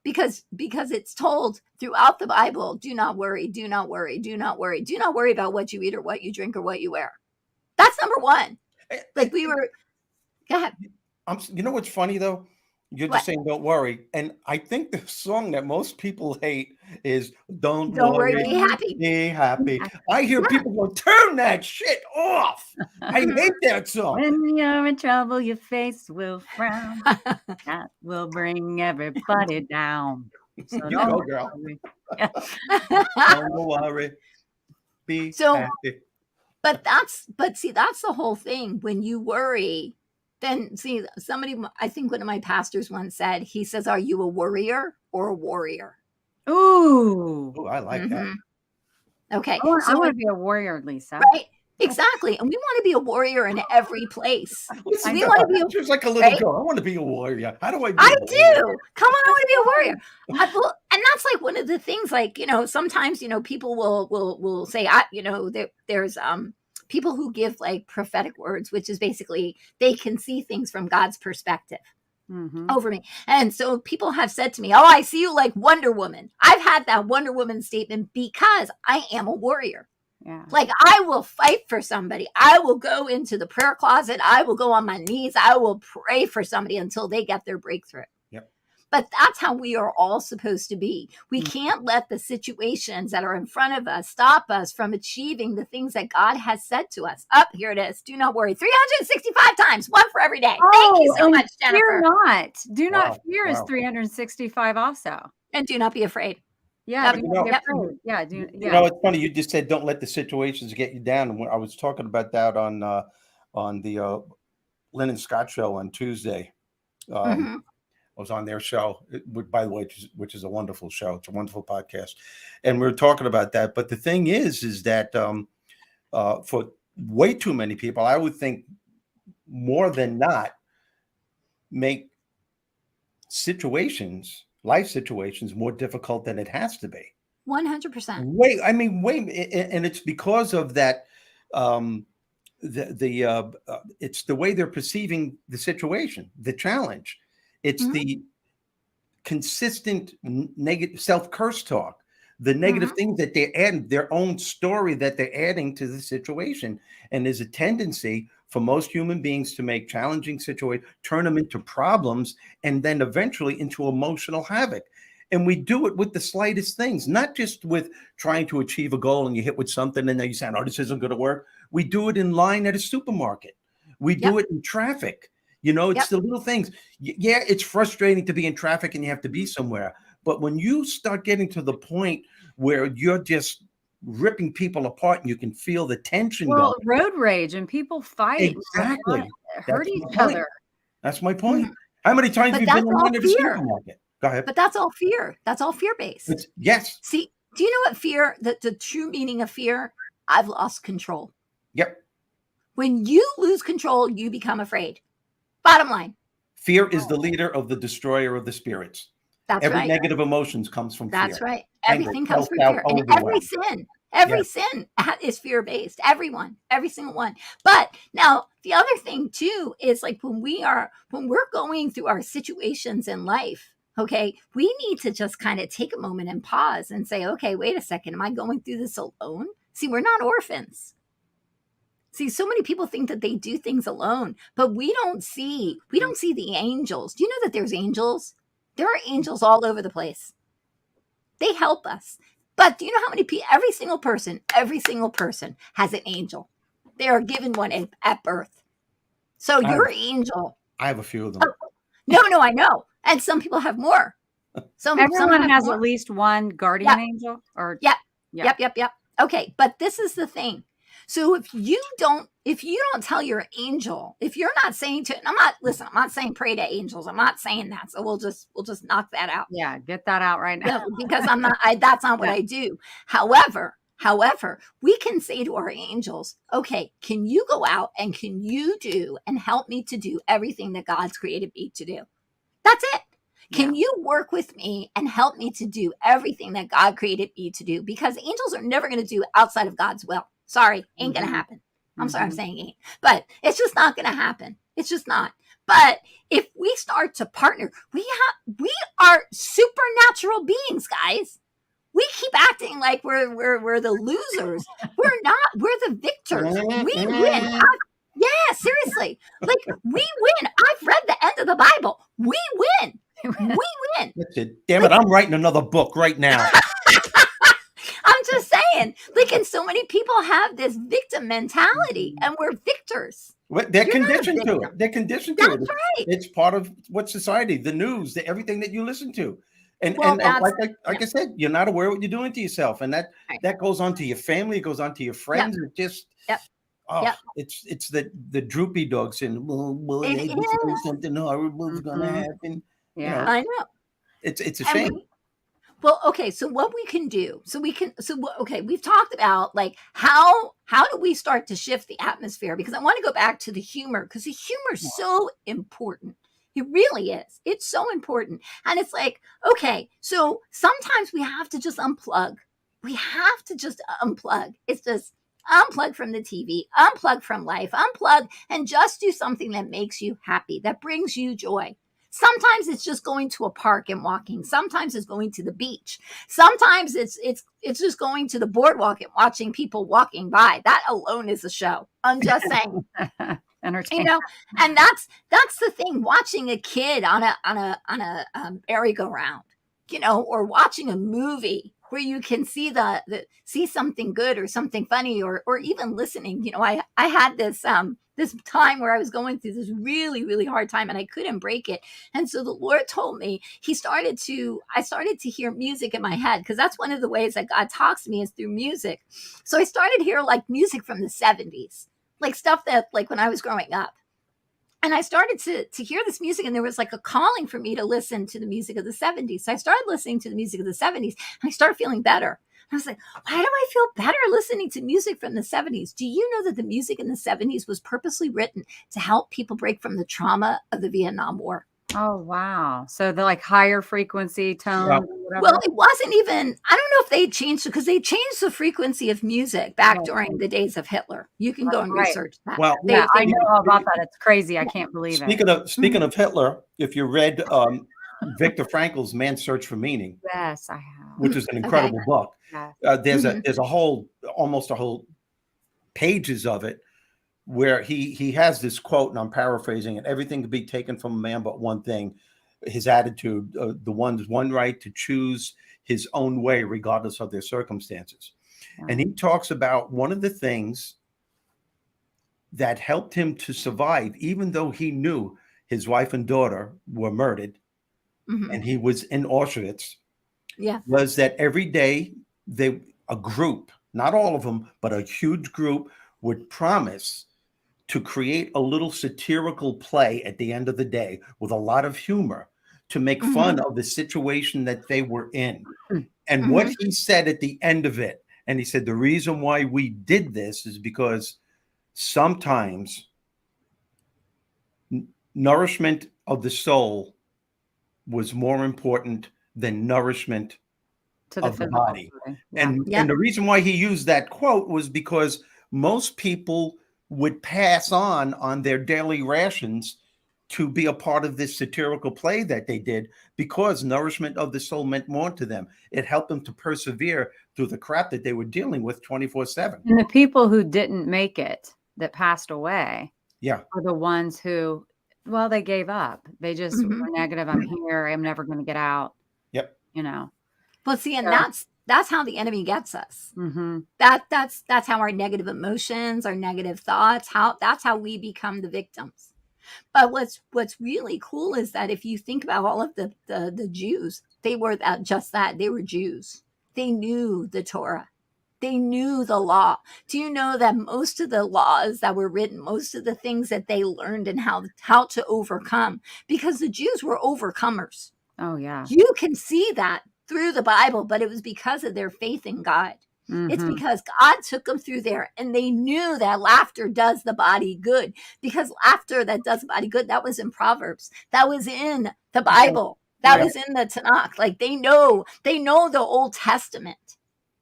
Because it's told throughout the Bible, do not worry, do not worry, do not worry. Do not worry about what you eat or what you drink or what you wear. That's number one. Like go ahead. You know what's funny, though? You're What? just saying don't worry. And I think the song that most people hate is Don't Don't worry, Worry, be happy. Be Happy. Yeah. I hear Yeah. people go, turn that shit off. I hate that song. When you're in trouble, your face will frown. That will bring everybody down. So You don't go, girl. worry. Yeah. Don't worry, be So, happy. but see, that's the whole thing. When you worry, then see, I think one of my pastors once said, he says, are you a worrier or a warrior? Ooh. Oh, I like that. Okay. I So, want to be a warrior, Lisa. right. Exactly. And we want to be a warrior in every place. Listen, We want to be she was like a little right? girl. I want to be a warrior. How do I be I a warrior? do. Come on, I want to be a warrior. And that's like one of the things, like, sometimes, people will say, there's people who give like prophetic words, which is basically they can see things from God's perspective over me. And so people have said to me, oh, I see you like Wonder Woman. I've had that Wonder Woman statement because I am a warrior. Yeah. Like, I will fight for somebody. I will go into the prayer closet. I will go on my knees. I will pray for somebody until they get their breakthrough. Yep. But that's how we are all supposed to be. We can't let the situations that are in front of us stop us from achieving the things that God has said to us. Up here it is. Do not worry. 365 times, one for every day. Thank you so much, Jennifer. Fear not. Do not Wow, fear is wow. 365 also. And do not be afraid. Yeah. Yep. Do not be afraid. Yeah. You know, it's funny. You just said don't let the situations get you down. And I was talking about that on the Lynn and Scott show on Tuesday. I was on their show, by the way, which is a wonderful show. It's a wonderful podcast, and we were talking about that. But the thing is that for way too many people, I would think more than not, make life situations more difficult than it has to be. 100%. Wait, and it's because of that. It's the way they're perceiving the situation, the challenge. It's the consistent negative self-curse talk, the negative things that they add, their own story that they're adding to the situation. And there's a tendency for most human beings to make challenging situations, turn them into problems, and then eventually into emotional havoc. And we do it with the slightest things, not just with trying to achieve a goal and you hit with something and then you say, oh, this isn't going to work. We do it in line at a supermarket. We do it in traffic. It's the little things. Yeah, it's frustrating to be in traffic and you have to be somewhere. But when you start getting to the point where you're just ripping people apart and you can feel the tension going. Road rage and people fight. Exactly. Hurt each other. That's my point. How many times have you been in line at a supermarket? Go ahead. But that's all fear. That's all fear-based. Yes. See, do you know what fear, the true meaning of fear? I've lost control. Yep. When you lose control, you become afraid. Bottom line. Fear is the leader of the destroyer of the spirits. That's Every right. negative emotions comes from fear. That's right. Anger, Everything comes from self-doubt, fear. And overwhelm. every sin is fear-based. Every single one. But now the other thing too is like when we're going through our situations in life, okay, we need to just kind of take a moment and pause and say, okay, wait a second. Am I going through this alone? See, we're not orphans. See, so many people think that they do things alone, but we don't see the angels. Do you know that there's angels? There are angels all over the place. They help us. But do you know how many people, every single person has an angel. They are given one at birth. So your angel. I have a few of them. No, I know. And some people have more. Everyone has at least one guardian angel. Or Yep. Okay, but this is the thing. So if you don't tell your angel, if you're not saying to, and I'm not saying pray to angels. I'm not saying that. So we'll just knock that out. Yeah, get that out right now. Because that's not what I do. However, we can say to our angels, okay, can you go out and can you do and help me to do everything that God's created me to do? That's it. Can you work with me and help me to do everything that God created me to do? Because angels are never going to do outside of God's will. Sorry, ain't going to happen. I'm sorry I'm saying ain't. But it's just not going to happen. It's just not. But if we start to partner, we are supernatural beings, guys. We keep acting like we're the losers. We're not. We're the victors. We win. Yeah, seriously. Like, we win. I've read the end of the Bible. we win. We win. That's it. Damn it. I'm writing another book right now. I'm just saying, like, and so many people have this victim mentality, and we're victors. They're You're not a conditioned to victim. it. They're conditioned to That's it. right. It's part of what society, the news, everything that you listen to. And Well, and that's like I said, you're not aware what you're doing to yourself, and right. that goes on to your family, it goes on to your friends. It just Yep. Yep. It's the droopy dog saying, well, It hey, is. something horrible is gonna Mhm. happen. You Yeah. know, I know. it's a And shame. well, okay, so what we can do, okay, we've talked about like how do we start to shift the atmosphere? Because I want to go back to the humor, because the humor is so important. It really is. It's so important. And it's like, okay, so sometimes we have to just unplug. We have to just unplug. It's just unplug from the TV, unplug from life, unplug and just do something that makes you happy, that brings you joy. Sometimes it's just going to a park and walking. Sometimes it's going to the beach. Sometimes it's just going to the boardwalk and watching people walking by. That alone is a show. I'm just saying. Entertaining. You know, and that's the thing. Watching a kid on a merry-go-round, you know, or watching a movie where you can see see something good or something funny, or even listening. You know, I had this time where I was going through this really, really hard time and I couldn't break it. And so the Lord told me, I started to hear music in my head, because that's one of the ways that God talks to me is through music. So I started to hear like music from the 70s, like stuff that like when I was growing up. And I started to hear this music, and there was like a calling for me to listen to the music of the 70s. So I started listening to the music of the 70s, and I started feeling better. I was like, why do I feel better listening to music from the 70s? Do you know that the music in the 70s was purposely written to help people break from the trauma of the Vietnam War? Oh, wow. So the like higher frequency tones Yeah. or whatever. Well, it wasn't even, I don't know if they changed it, because they changed the frequency of music back Right. during the days of Hitler. You can go and Right. research that. Well, Yeah, I They- know all about that. It's crazy. I can't believe it. speaking of Hitler, if you read Viktor Frankl's Man's Search for Meaning, Yes, I have. which is an incredible book, Yes. there's a whole almost a whole pages of it where he has this quote, and I'm paraphrasing it: everything can be taken from a man but one thing, his attitude, the one right to choose his own way regardless of their circumstances. Yeah. And he talks about one of the things that helped him to survive, even though he knew his wife and daughter were murdered and he was in Auschwitz, Yeah. was that every day a group, not all of them, but a huge group, would promise to create a little satirical play at the end of the day with a lot of humor to make fun of the situation that they were in. And what he said at the end of it, and he said, the reason why we did this is because sometimes nourishment of the soul was more important than nourishment To the of the physical body. body. Yeah. And the reason why he used that quote was because most people would pass on their daily rations to be a part of this satirical play that they did, because nourishment of the soul meant more to them. It helped them to persevere through the crap that they were dealing with 24/7. And the people who didn't make it, that passed away, Yeah. are the ones who, well, they gave up. They just were negative. I'm here. I'm never going to get out. Yep. You know. Well, see, and Yeah. that's how the enemy gets us. Mm-hmm. That's how our negative emotions, our negative thoughts, that's how we become the victims. But what's really cool is that if you think about all of the Jews, they were just that. They were Jews. They knew the Torah. They knew the law. Do you know that most of the laws that were written, most of the things that they learned and how to overcome, because the Jews were overcomers. Oh, yeah. You can see that through the Bible, but it was because of their faith in God. It's because God took them through there, and they knew that laughter does the body good, because laughter that does the body good, that was in Proverbs. That was in the Bible. That was in the Tanakh. Like they know the Old Testament.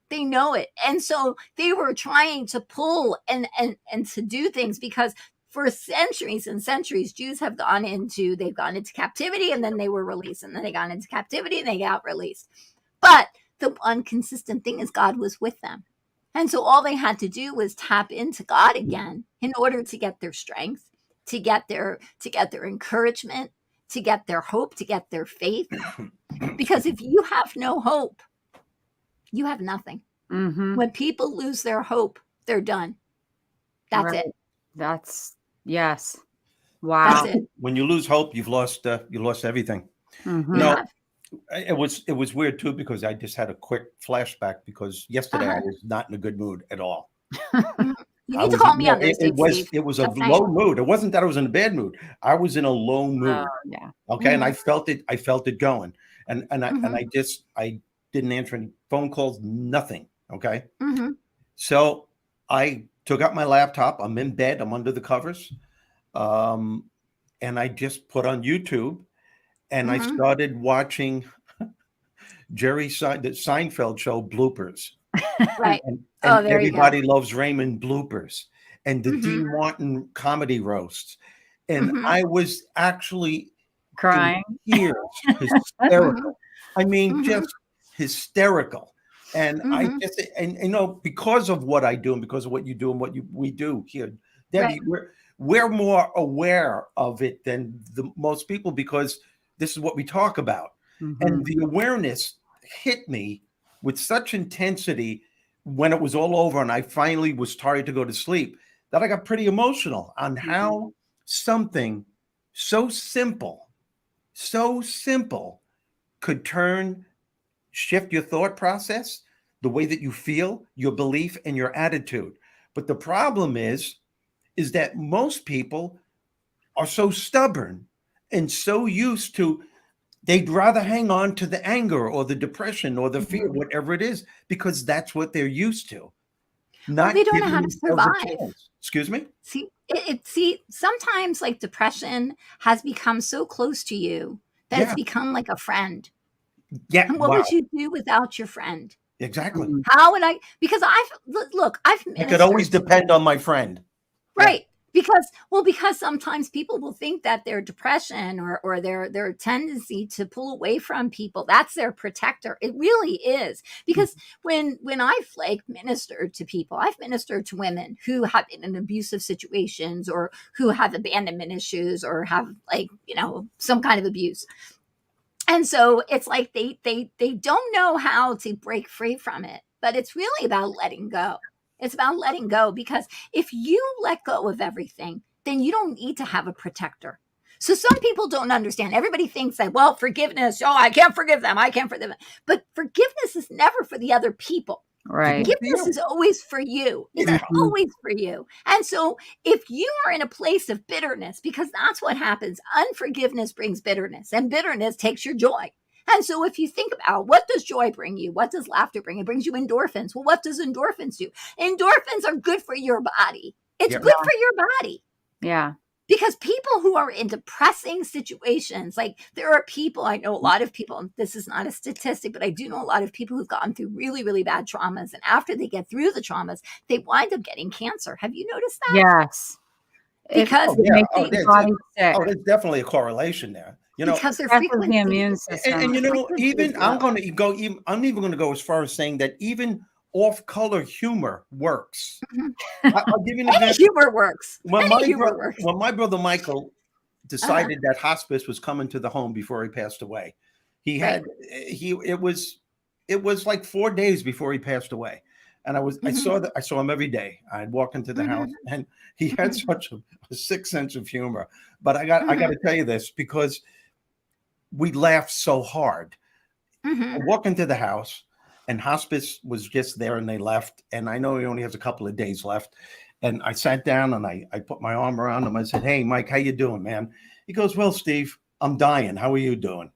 They know it. And so they were trying to pull and to do things, because for centuries and centuries, Jews have gone into captivity, and then they were released, and then they got into captivity and they got released. But the one consistent thing is God was with them. And so all they had to do was tap into God again in order to get their strength, to get their encouragement, to get their hope, to get their faith. Because if you have no hope, you have nothing. Mm-hmm. When people lose their hope, they're done. That's Right. it. That's yes. Wow. That's it. When you lose hope, you've lost everything. Mm-hmm. You know, have. it was weird too, because I just had a quick flashback, because yesterday I Uh-huh. was not in a good mood at all. You I need to was, call me no, on those dates, Steve. it was a That's nice. low mood. It wasn't that I was in a bad mood. I was in a low mood. Yeah. Okay. And I felt it going. And I didn't answer any phone calls, nothing. Okay. Mm-hmm. So I took out my laptop. I'm in bed. I'm under the covers. And I just put on YouTube, and I started watching the Seinfeld show bloopers. Right. And Oh, there you go. Everybody Loves Raymond bloopers, and the Mhm. Dean Martin comedy roasts. And Mhm. I was actually Crying. in tears, hysterical. I mean, Mhm. just hysterical. And I Mhm. just, and you know, because of what I do and because of what you do and what we do here, Debbie, we're more aware of it than most people, because this is what we talk about. Mm-hmm. And the awareness hit me with such intensity when it was all over and I finally was tired to go to sleep, that I got pretty emotional on how something so simple could shift your thought process, the way that you feel, your belief, and your attitude. But the problem is that most people are so stubborn and so used to, they'd rather hang on to the anger or the depression or the fear, whatever it is, because that's what they're used to. Not they don't know giving how to themselves a survive. chance. Excuse me? See, sometimes like depression has become so close to you that it's become like a friend. Yeah. And what would you do without your friend? Exactly. Mm-hmm. How would I? Because I've I could always depend on my friend. Right. Yeah. Because sometimes people will think that their depression or their tendency to pull away from people, that's their protector. It really is. Because when I've like ministered to people, I've ministered to women who have been in abusive situations or who have abandonment issues or have like, some kind of abuse. And so it's like they don't know how to break free from it, but it's really about letting go. It's about letting go, because if you let go of everything, then you don't need to have a protector. So some people don't understand. Everybody thinks that, well, forgiveness, I can't forgive them. I can't forgive them. But forgiveness is never for the other people. Right. Forgiveness is always for you. It's always for you. And so if you are in a place of bitterness, because that's what happens, unforgiveness brings bitterness, and bitterness takes your joy. And so if you think about, what does joy bring you? What does laughter bring? It brings you endorphins. Well, what does endorphins do? Endorphins are good for your body. It's good for your body. Yeah. Because people who are in depressing situations, like there are people, I know a lot of people, and this is not a statistic, but I do know a lot of people who've gone through really, really bad traumas. And after they get through the traumas, they wind up getting cancer. Have you noticed that? Yes. Because it makes the body sick. Oh, there's definitely a correlation there. Because their frequency, the immune system. And even I'm even going to go as far as saying that even off-color humor works. I'll give you an example. Humor works. When my brother Michael decided that hospice was coming to the home before he passed away, it was like 4 days before he passed away. And I saw him every day. I'd walk into the house, and he had such a sick sense of humor. But I got to tell you this, because we laughed so hard. I walk into the house, and hospice was just there, and they left. And I know he only has a couple of days left. And I sat down, and I put my arm around him. I said, "Hey, Mike, how you doing, man?" He goes, "Well, Steve, I'm dying. How are you doing?"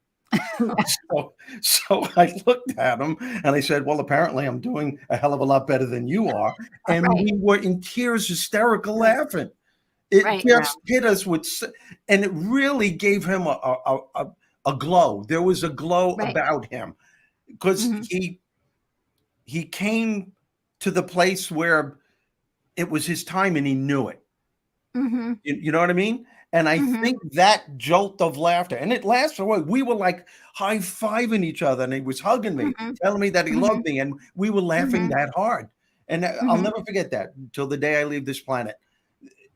So I looked at him, and I said, "Well, apparently I'm doing a hell of a lot better than you are." And we were in tears, hysterical laughing. It just hit us and it really gave him a glow. There was a glow about him, because he came to the place where it was his time, and he knew it. You know what I mean? And I think that jolt of laughter, and it lasted a while. We were like high-fiving each other, and he was hugging me, telling me that he loved me, and we were laughing that hard. And I'll never forget that until the day I leave this planet.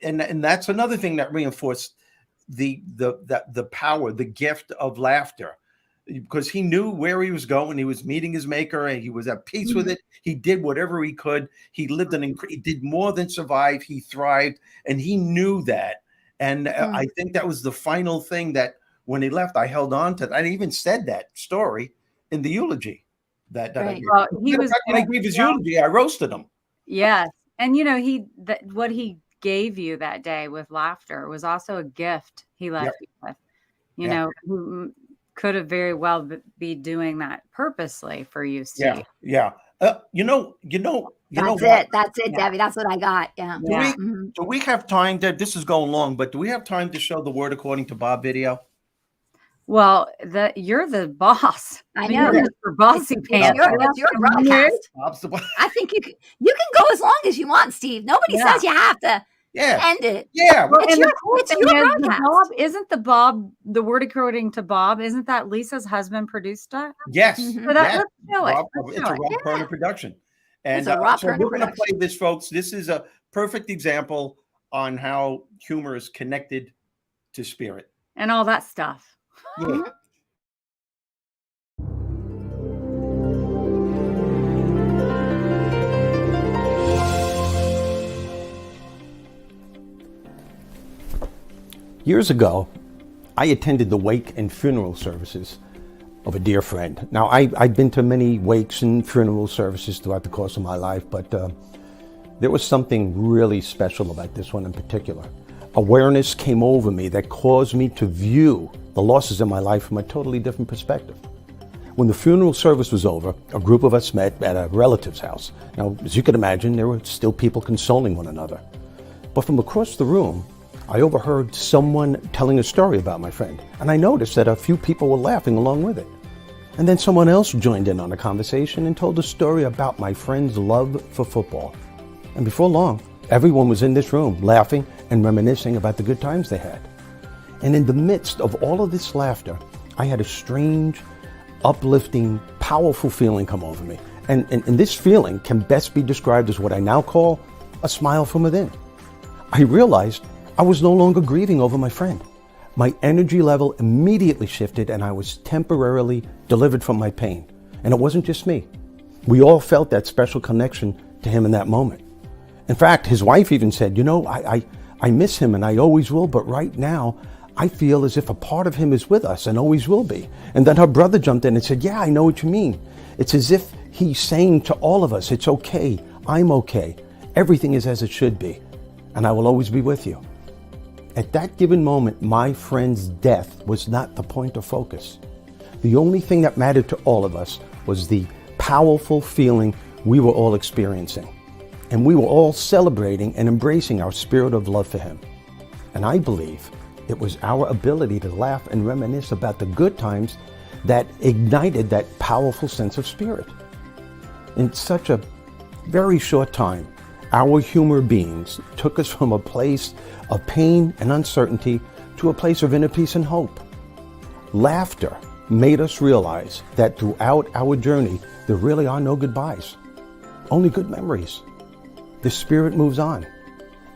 And that's another thing that reinforced the power, the gift of laughter, because he knew where he was going. He was meeting his maker, and he was at peace with it. He did whatever he could. He lived he did more than survive. He thrived, and he knew that. And I think that was the final thing that when he left, I held on to. I even said that story in the eulogy that I gave. Well, he was when I gave his eulogy, I roasted him. Yes. And you know, what he gave you that day with laughter was also a gift he left you with. You know, who could have very well be doing that purposely for you, Steve. Yeah. You know. That's it, Debbie. That's what I got. Yeah. Do we have time? This is going long, but do we have time to show the Word According to Bob video? Well, you're the boss. I know. For bossy pants. It's your broadcast. I think you can go as long as you want, Steve. Nobody says you have to end it. Yeah. Well, it's your broadcast. Isn't the Word According to Bob, isn't that Lisa's husband produced that? Yes. So let's show it. It's a Rob Perna production. And so we're going to play this, folks. This is a perfect example on how humor is connected to spirit. And all that stuff. Yeah. Years ago, I attended the wake and funeral services of a dear friend. Now, I've been to many wakes and funeral services throughout the course of my life, but there was something really special about this one in particular. Awareness came over me that caused me to view the losses in my life from a totally different perspective. When the funeral service was over, a group of us met at a relative's house. Now, as you can imagine, there were still people consoling one another. But from across the room, I overheard someone telling a story about my friend, and I noticed that a few people were laughing along with it. And then someone else joined in on the conversation and told a story about my friend's love for football. And before long, everyone was in this room laughing and reminiscing about the good times they had. And in the midst of all of this laughter, I had a strange, uplifting, powerful feeling come over me. And this feeling can best be described as what I now call a smile from within. I realized I was no longer grieving over my friend. My energy level immediately shifted, and I was temporarily delivered from my pain. And it wasn't just me. We all felt that special connection to him in that moment. In fact, his wife even said, I miss him and I always will, but right now, I feel as if a part of him is with us and always will be. And then her brother jumped in and said, yeah, I know what you mean. It's as if he's saying to all of us, it's okay, I'm okay. Everything is as it should be, and I will always be with you. At that given moment, my friend's death was not the point of focus. The only thing that mattered to all of us was the powerful feeling we were all experiencing. And we were all celebrating and embracing our spirit of love for him. And I believe it was our ability to laugh and reminisce about the good times that ignited that powerful sense of spirit. In such a very short time, our humor beings took us from a place of pain and uncertainty to a place of inner peace and hope. Laughter made us realize that throughout our journey, there really are no goodbyes, only good memories. The spirit moves on,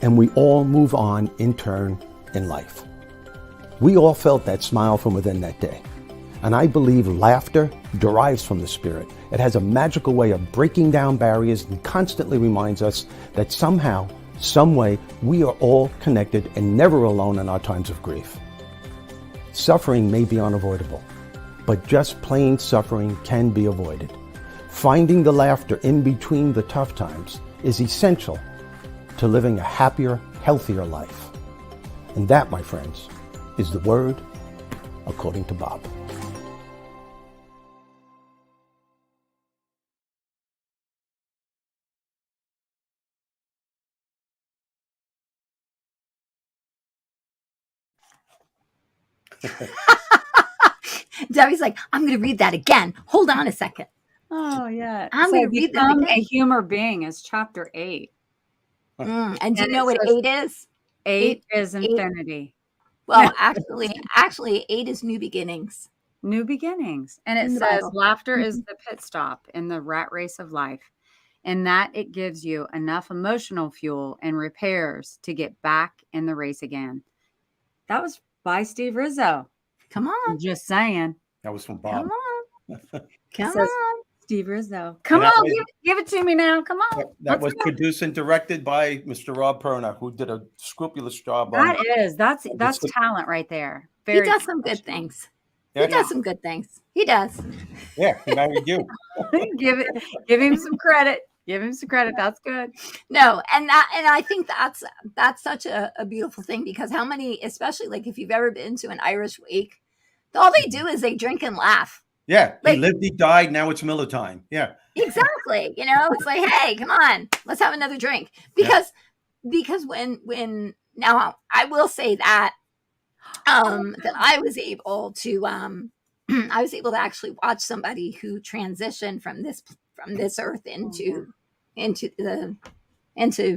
and we all move on in turn in life. We all felt that smile from within that day. And I believe laughter derives from the spirit. It has a magical way of breaking down barriers and constantly reminds us that somehow, some way, we are all connected and never alone in our times of grief. Suffering may be unavoidable, but just plain suffering can be avoided. Finding the laughter in between the tough times is essential to living a happier, healthier life. And that, my friends, is the Word According to Bob. Debbie's like, I'm going to read that again. Hold on a second. Oh, yeah. I'm going to read that Become again. a Humor Being is chapter 8. And do you know what 8 is? 8 is infinity. Well, actually, 8 is new beginnings. New beginnings. And it says laughter is the pit stop in the rat race of life, and that it gives you enough emotional fuel and repairs to get back in the race again. That was by Steve Rizzo. Come on. I'm just saying. That was from Bob. Come on. Come says- on. Steve Rizzo. Come And that on, was- give it to me now. Come on. That Let's was go. produced and directed by Mr. Rob Perna, who did a scrupulous job on That's talent right there. He does some good things. Yeah. He does some good things. He does. Yeah, he married you. give him some credit. Give him some credit. That's good. No, and I think that's such a beautiful thing, because how many, especially like if you've ever been to an Irish wake, all they do is they drink and laugh. Yeah, Like- he lived, he died. Now it's Miller time. Yeah, Exactly. It's like, hey, come on, let's have another drink. Because when now I will say that that I was able to actually watch somebody who transitioned from this earth into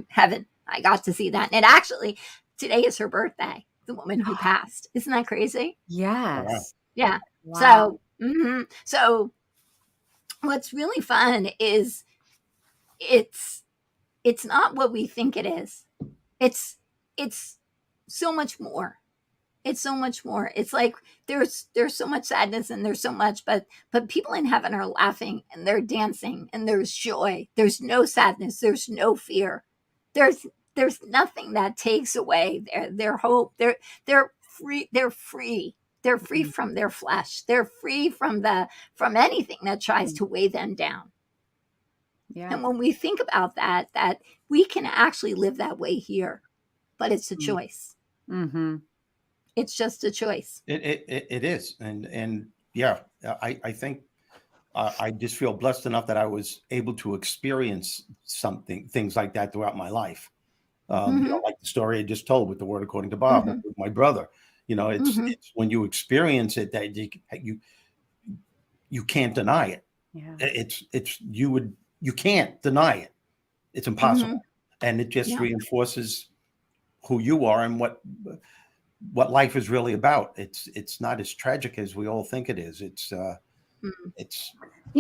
heaven. I got to see that. And actually today is her birthday, the woman who passed. Isn't that crazy? Yes. Yeah. Wow. So what's really fun is it's not what we think it is. It's so much more. It's so much more. It's like there's so much sadness and there's so much, but people in heaven are laughing and they're dancing and there's joy. There's no sadness. There's no fear. There's nothing that takes away their hope. They're free. They're free. They're free from their flesh. They're free from anything that tries to weigh them down. Yeah. And when we think about that we can actually live that way here, but it's a choice. Mm-hmm. It's just a choice. it is, and yeah, I think I just feel blessed enough that I was able to experience things like that throughout my life. Like the story I just told with the Word According to Bob, with my brother. It's when you experience it that you can't deny it. Yeah. You can't deny it. It's impossible, and it just reinforces who you are and what life is really about. It's not as tragic as we all think it is. It's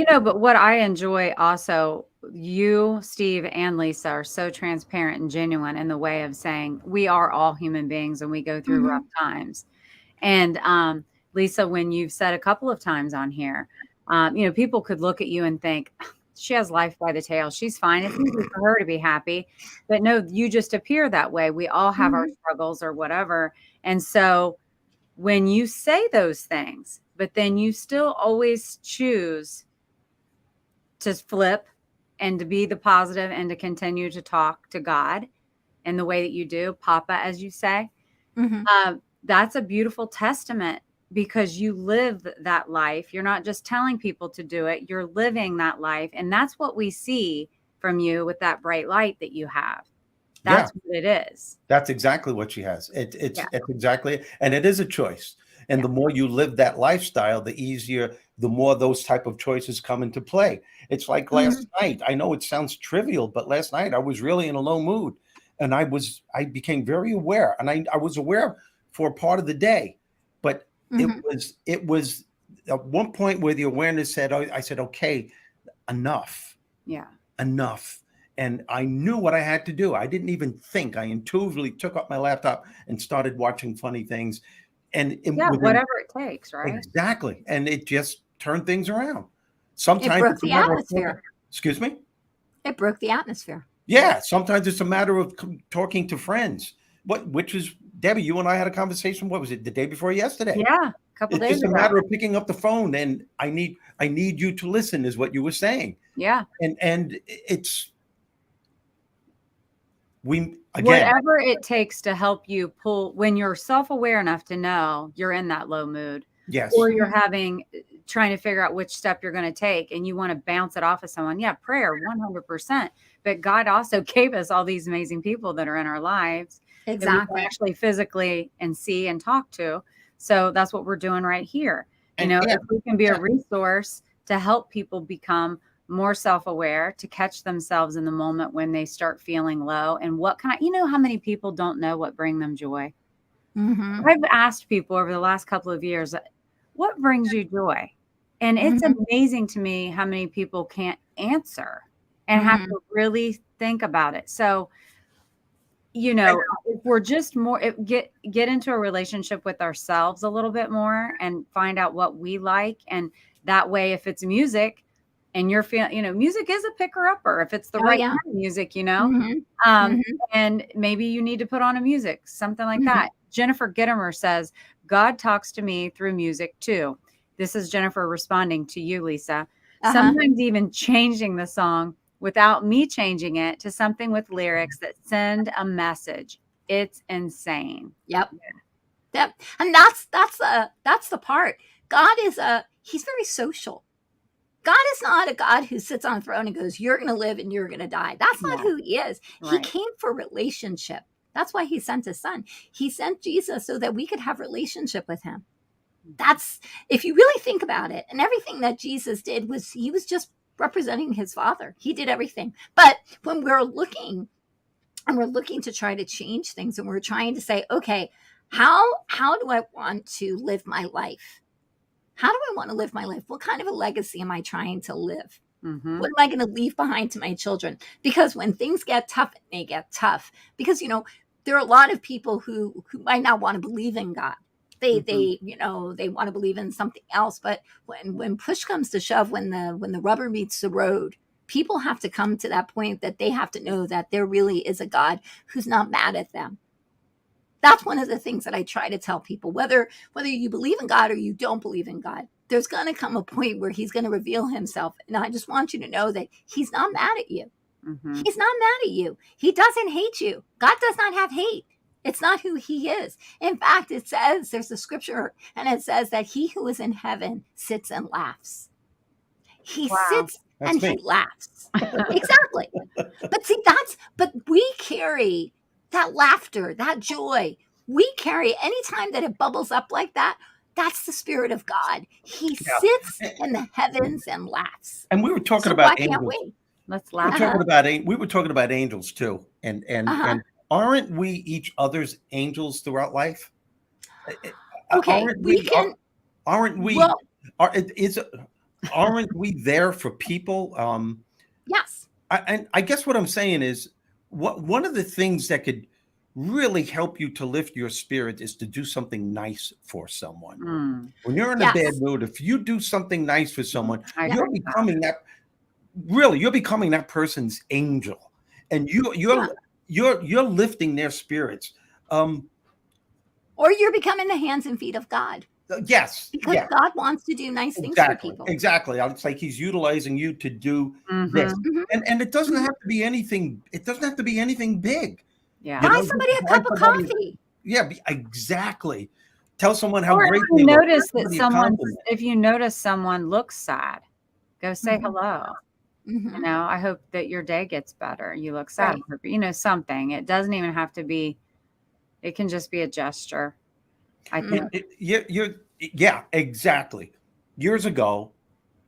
but what I enjoy also, you, Steve, and Lisa are so transparent and genuine in the way of saying we are all human beings and we go through rough times. And Lisa, when you've said a couple of times on here, people could look at you and think she has life by the tail. She's fine. It's easy for her to be happy. But no, you just appear that way. We all have our struggles or whatever. And so when you say those things, but then you still always choose to flip and to be the positive and to continue to talk to God in the way that you do, Papa, as you say, that's a beautiful testament, because you live that life. You're not just telling people to do it. You're living that life. And that's what we see from you with that bright light that you have. That's what it is. That's exactly what she has. It's exactly, and it is a choice. And the more you live that lifestyle, the more those type of choices come into play. It's like last night. I know it sounds trivial, but last night I was really in a low mood, and I became very aware, and I was aware for a part of the day, but it was at one point where the awareness said, I said, okay, enough. Yeah. Enough. And I knew what I had to do. I didn't even think. I intuitively took up my laptop and started watching funny things. And whatever it takes, right? Exactly. And it just turned things around. Sometimes it broke the atmosphere. Excuse me? It broke the atmosphere. Yeah. Sometimes it's a matter of talking to friends. Which is, Debbie, you and I had a conversation. What was it, the day before yesterday? Yeah, a couple days ago. It's just a matter of picking up the phone, and I need you to listen, is what you were saying. Yeah. And it's whatever it takes to help you pull, when you're self-aware enough to know you're in that low mood. Yes. Or you're trying to figure out which step you're going to take, and you want to bounce it off of someone. Yeah, prayer, 100%. But God also gave us all these amazing people that are in our lives. Exactly. That we can actually physically and see and talk to. So that's what we're doing right here. If we can be a resource to help people become more self-aware, to catch themselves in the moment when they start feeling low, and how many people don't know what bring them joy? I've asked people over the last couple of years, what brings you joy? And it's amazing to me how many people can't answer and have to really think about it. So, if we're just more get into a relationship with ourselves a little bit more and find out what we like. And that way, if it's music and you're feeling, music is a picker upper if it's the right kind of music, Mhm. um, Mhm. and maybe you need to put on a music, something like Mhm. that. Jennifer Gittimer says, God talks to me through music too. This is Jennifer responding to you, Lisa. Sometimes even changing the song without me changing it to something with lyrics that send a message. It's insane. Yep. Yep. And that's the part. God is he's very social. God is not a God who sits on a throne and goes, you're going to live and you're going to die. That's not who he is. He Right. came for relationship. That's why he sent his son. He sent Jesus so that we could have relationship with him. That's, if you really think about it, and everything that Jesus did was, he was just representing his father. He did everything. But when we're looking to try to change things, and we're trying to say, okay, how do I want to live my life? How do I want to live my life? What kind of a legacy am I trying to live? Mhm. What am I going to leave behind to my children? Because when things get tough, they get tough. Because, there are a lot of people who might not want to believe in God. They want to believe in something else. But when push comes to shove, when the rubber meets the road, people have to come to that point that they have to know that there really is a God who's not mad at them. That's one of the things that I try to tell people, whether you believe in God or you don't believe in God, there's going to come a point where he's going to reveal himself. And I just want you to know that he's not mad at you. Mhm. He's not mad at you. He doesn't hate you. God does not have hate. It's not who he is. In fact, it says, there's a scripture, and it says that he who is in heaven sits and laughs. He Wow. sits That's and me. he laughs. Exactly. But see, but we carry that laughter, that joy. We carry anytime that it bubbles up like that. That's the Spirit of God. He Yeah. sits in the heavens and laughs. And we were talking So about why can't angels. we? Let's We were laugh. talking about we were talking about angels too, and aren't we each other's angels throughout life? Okay, Aren't we we? can. Aren't we? Well, Aren't we there for people? yes. And I guess what I'm saying is, one of the things that could really help you to lift your spirit is to do something nice for someone. Mm, When you're in a bad Yes. mood, if you do something nice for someone, I Yeah. you're agree. becoming that. Really, you're becoming that person's angel, and you're lifting their spirits. Or you're becoming the hands and feet of God, Yes, because yeah, God wants to do nice things for exactly, people. exactly. It's like he's utilizing you to do this, Mhm. Mhm. and it doesn't Mhm. have to be anything. It doesn't have to be anything big. Yeah. You Buy know, somebody a buy cup of somebody. coffee. Yeah, exactly. Tell someone how Or if great you they look. Give notice that somebody a compliment. if you notice someone looks sad, go say Mhm. hello. Mhm. I hope that your day gets better. You look sad. Right. Something. It doesn't even have to be, it can just be a gesture. I think. Yeah, exactly. Years ago,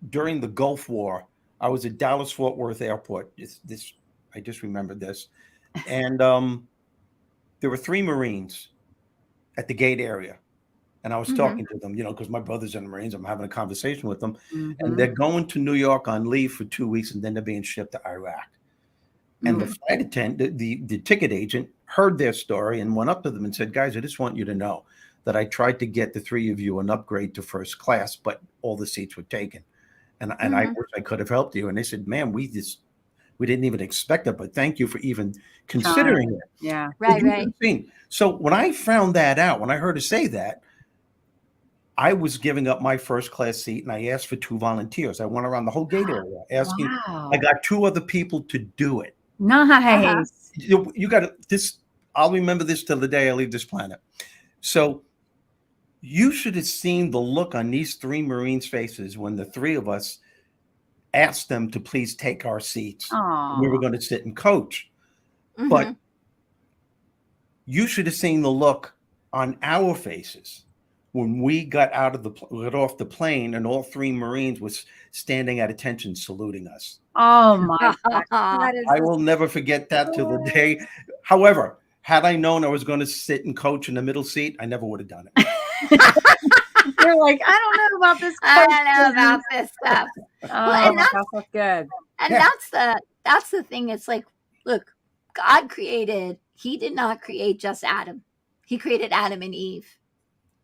during the Gulf War, I was at Dallas Fort Worth Airport. I just remembered this, and there were 3 Marines at the gate area, and I was Mhm. talking to them, because my brother's in the Marines. I'm having a conversation with them, and Mhm. they're going to New York on leave for 2 weeks, and then they're being shipped to Iraq. And the Mhm. flight attendant, the ticket agent, heard their story and went up to them and said, "Guys, I just want you to know that I tried to get the 3 of you an upgrade to first class, but all the seats were taken. And I Mhm. wish I could have helped you." And they said, "Man, we didn't even expect it, but thank you for even Trying. considering it." Yeah. So Right. you Right. can see. So when I found that out, when I heard her say that, I was giving up my first class seat and I asked for 2 volunteers. I went around the whole gate area asking. Wow. I got 2 other people to do it. Nice. You got this. I'll remember this till the day I leave this planet. So you should have seen the look on these 3 Marines' faces when the 3 of us asked them to please take our seats. We were Oh. going to sit and coach, but Mhm. you should have seen the look on our faces when we got off the plane, and all 3 Marines was standing at attention saluting us. Oh my gosh. That is I will never forget that till the day. However, had I known I was going to sit and coach in the middle seat, I never would have done it. You're like, I don't know about this. I coach don't know business." about this stuff. Well, Oh and my gosh, that's good. and Yeah. that's the thing. It's like, look, God created he did not create just Adam. He created Adam and Eve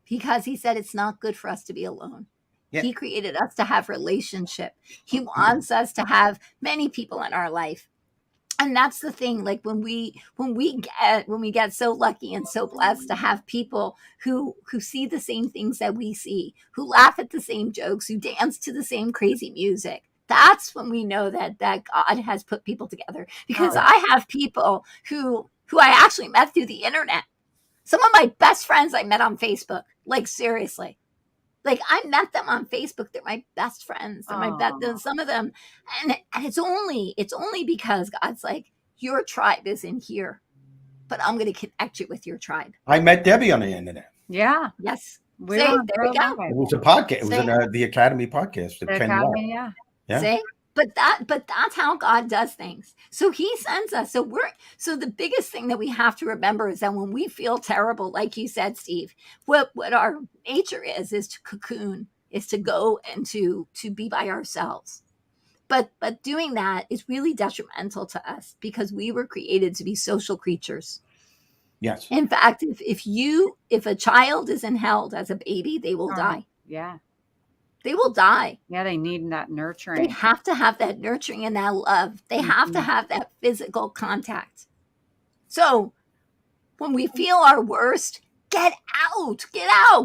because he said it's not good for us to be alone. Yeah. He created us to have relationship. He wants us to have many people in our life. And that's the thing, like when we get so lucky and so blessed to have people who see the same things that we see, who laugh at the same jokes, who dance to the same crazy music. That's when we know that God has put people together. Because I have people who I actually met through the internet. Some of my best friends I met on Facebook. Like, seriously. Like, I met them on Facebook. They're my best friends. They're some of them. And it's only because God's like, your tribe is in here, but I'm going to connect you with your tribe. I met Debbie on the internet. Yeah. Yes. We See, were on there we go. It was a podcast. It was See? in the Academy podcast. The Academy, yeah. Yeah. See? But that's how God does things. So he sends us. So the biggest thing that we have to remember is that when we feel terrible, like you said, Steve, what our nature is to cocoon, is to go and to be by ourselves. But doing that is really detrimental to us because we were created to be social creatures. Yes. In fact, if a child isn't held as a baby, they will die. Yeah. They will die. Yeah, they need that nurturing. They have to have that nurturing and that love. They have to have that physical contact. So when we feel our worst, get out,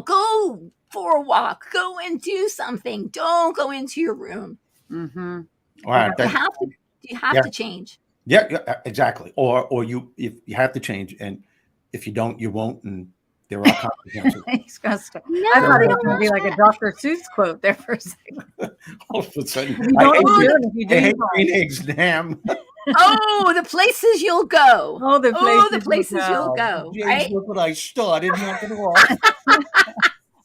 go for a walk, go and do something. Don't go into your room. Mm-hmm. All right. You have to change. Yeah, exactly. Or if you have to change, and if you don't, you won't, and there are consequences. He's gonna start. No, I thought we it was don't gonna be want like a Dr. Seuss quote there for a second. All of a sudden, You don't do it if you I do hate fine. green eggs, damn. Oh, the places you'll go. Oh, the places you'll go. James, Right? look what I started. Knock it off.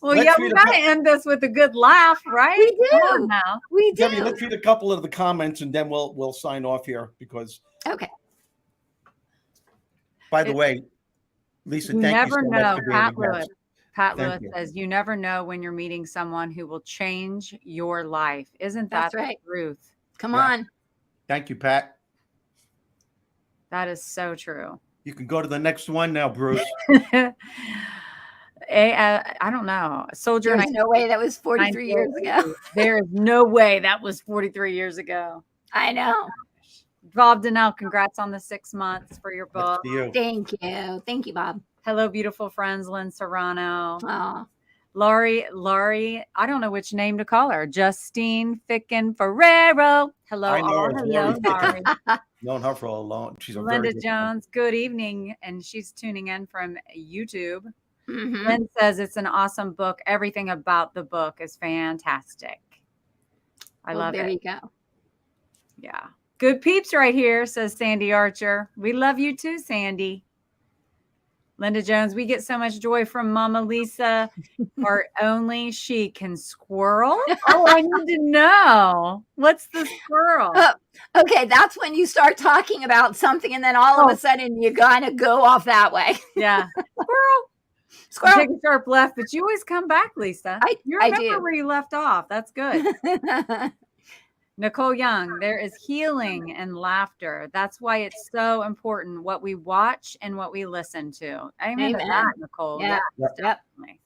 Well, Let's yeah, read we a gotta couple- end this with a good laugh, right? We do. Come on now. We do. Debbie, let's read a couple of the comments, and then we'll sign off here because. Okay. By the way, Lisa, You thank never you so much know. for being Pat a guest. Lewis. Pat Thank Lewis you. says, "You never know when you're meeting someone who will change your life." Isn't that That's right. the truth? Come Yeah. on. Thank you, Pat. That is so true. You can go to the next one now, Bruce. I don't know. Soldier. There's no way that was 43 years ago. There is no way that was 43 years ago. I know. Bob Donnell, congrats on the 6 months for your book. That's to you. Thank you. Thank you, Bob. Hello, beautiful friends. Lynn Serrano. Oh, Laurie, I don't know which name to call her. Justine Ficken Ferrero. Hello, I know all. her, it's Hello, Laurie. Laurie. Known her for a long. She's a Linda very good Jones, good evening. And she's tuning in from YouTube. mhm. Lynn says it's an awesome book. Everything about the book is fantastic. I Well, love there it. you go. Yeah. Good peeps right here, says Sandy Archer. We love you too, Sandy. Linda Jones, we get so much joy from Mama Lisa, or only she can squirrel. Oh, I need to know. What's the squirrel? Okay, that's when you start talking about something, and then all of a sudden you kind of go off that way. Yeah. Squirrel. Squirrel. Take a sharp left, but you always come back, Lisa. You I remember do. where you left off. That's good. Nicole Young, there is healing and laughter. That's why it's so important what we watch and what we listen to. Amen to Amen. that, Nicole. Yeah. Yes, Yep. definitely.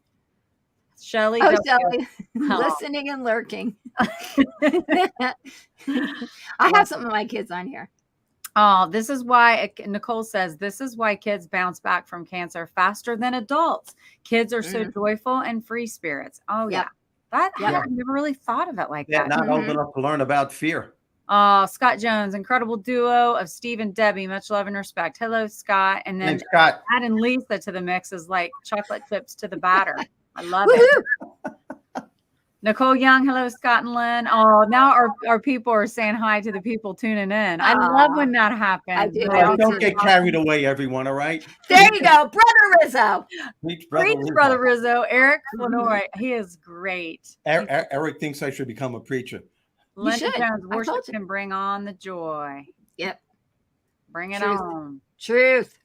Shelley, Oh, W. Shelley, Oh. listening and lurking. I have some of my kids on here. Oh, this is why Nicole says this is why kids bounce back from cancer faster than adults. Kids are so joyful and free spirits. Oh, Yep. yeah. That Yep. I never really thought of it like They're that. not old enough to learn about fear. Scott Jones, incredible duo of Steve and Debbie. Much love and respect. Hello, Scott. And then Thanks, Scott. adding Lisa to the mix is like chocolate chips to the batter. I love it. Woohoo! Nicole Young, hello, Scott and Lynn. Oh, now our people are saying hi to the people tuning in. I love when that happens. I do. Well, don't get carried away, everyone, all right? There you go, Brother Rizzo. Preach, Preach, Rizzo. Brother Rizzo. Eric Flanoy, he is great. Eric thinks I should become a preacher. Linda should. Jones, I worship told you. can bring on the joy. Yep. Bring it Truth. on. Truth.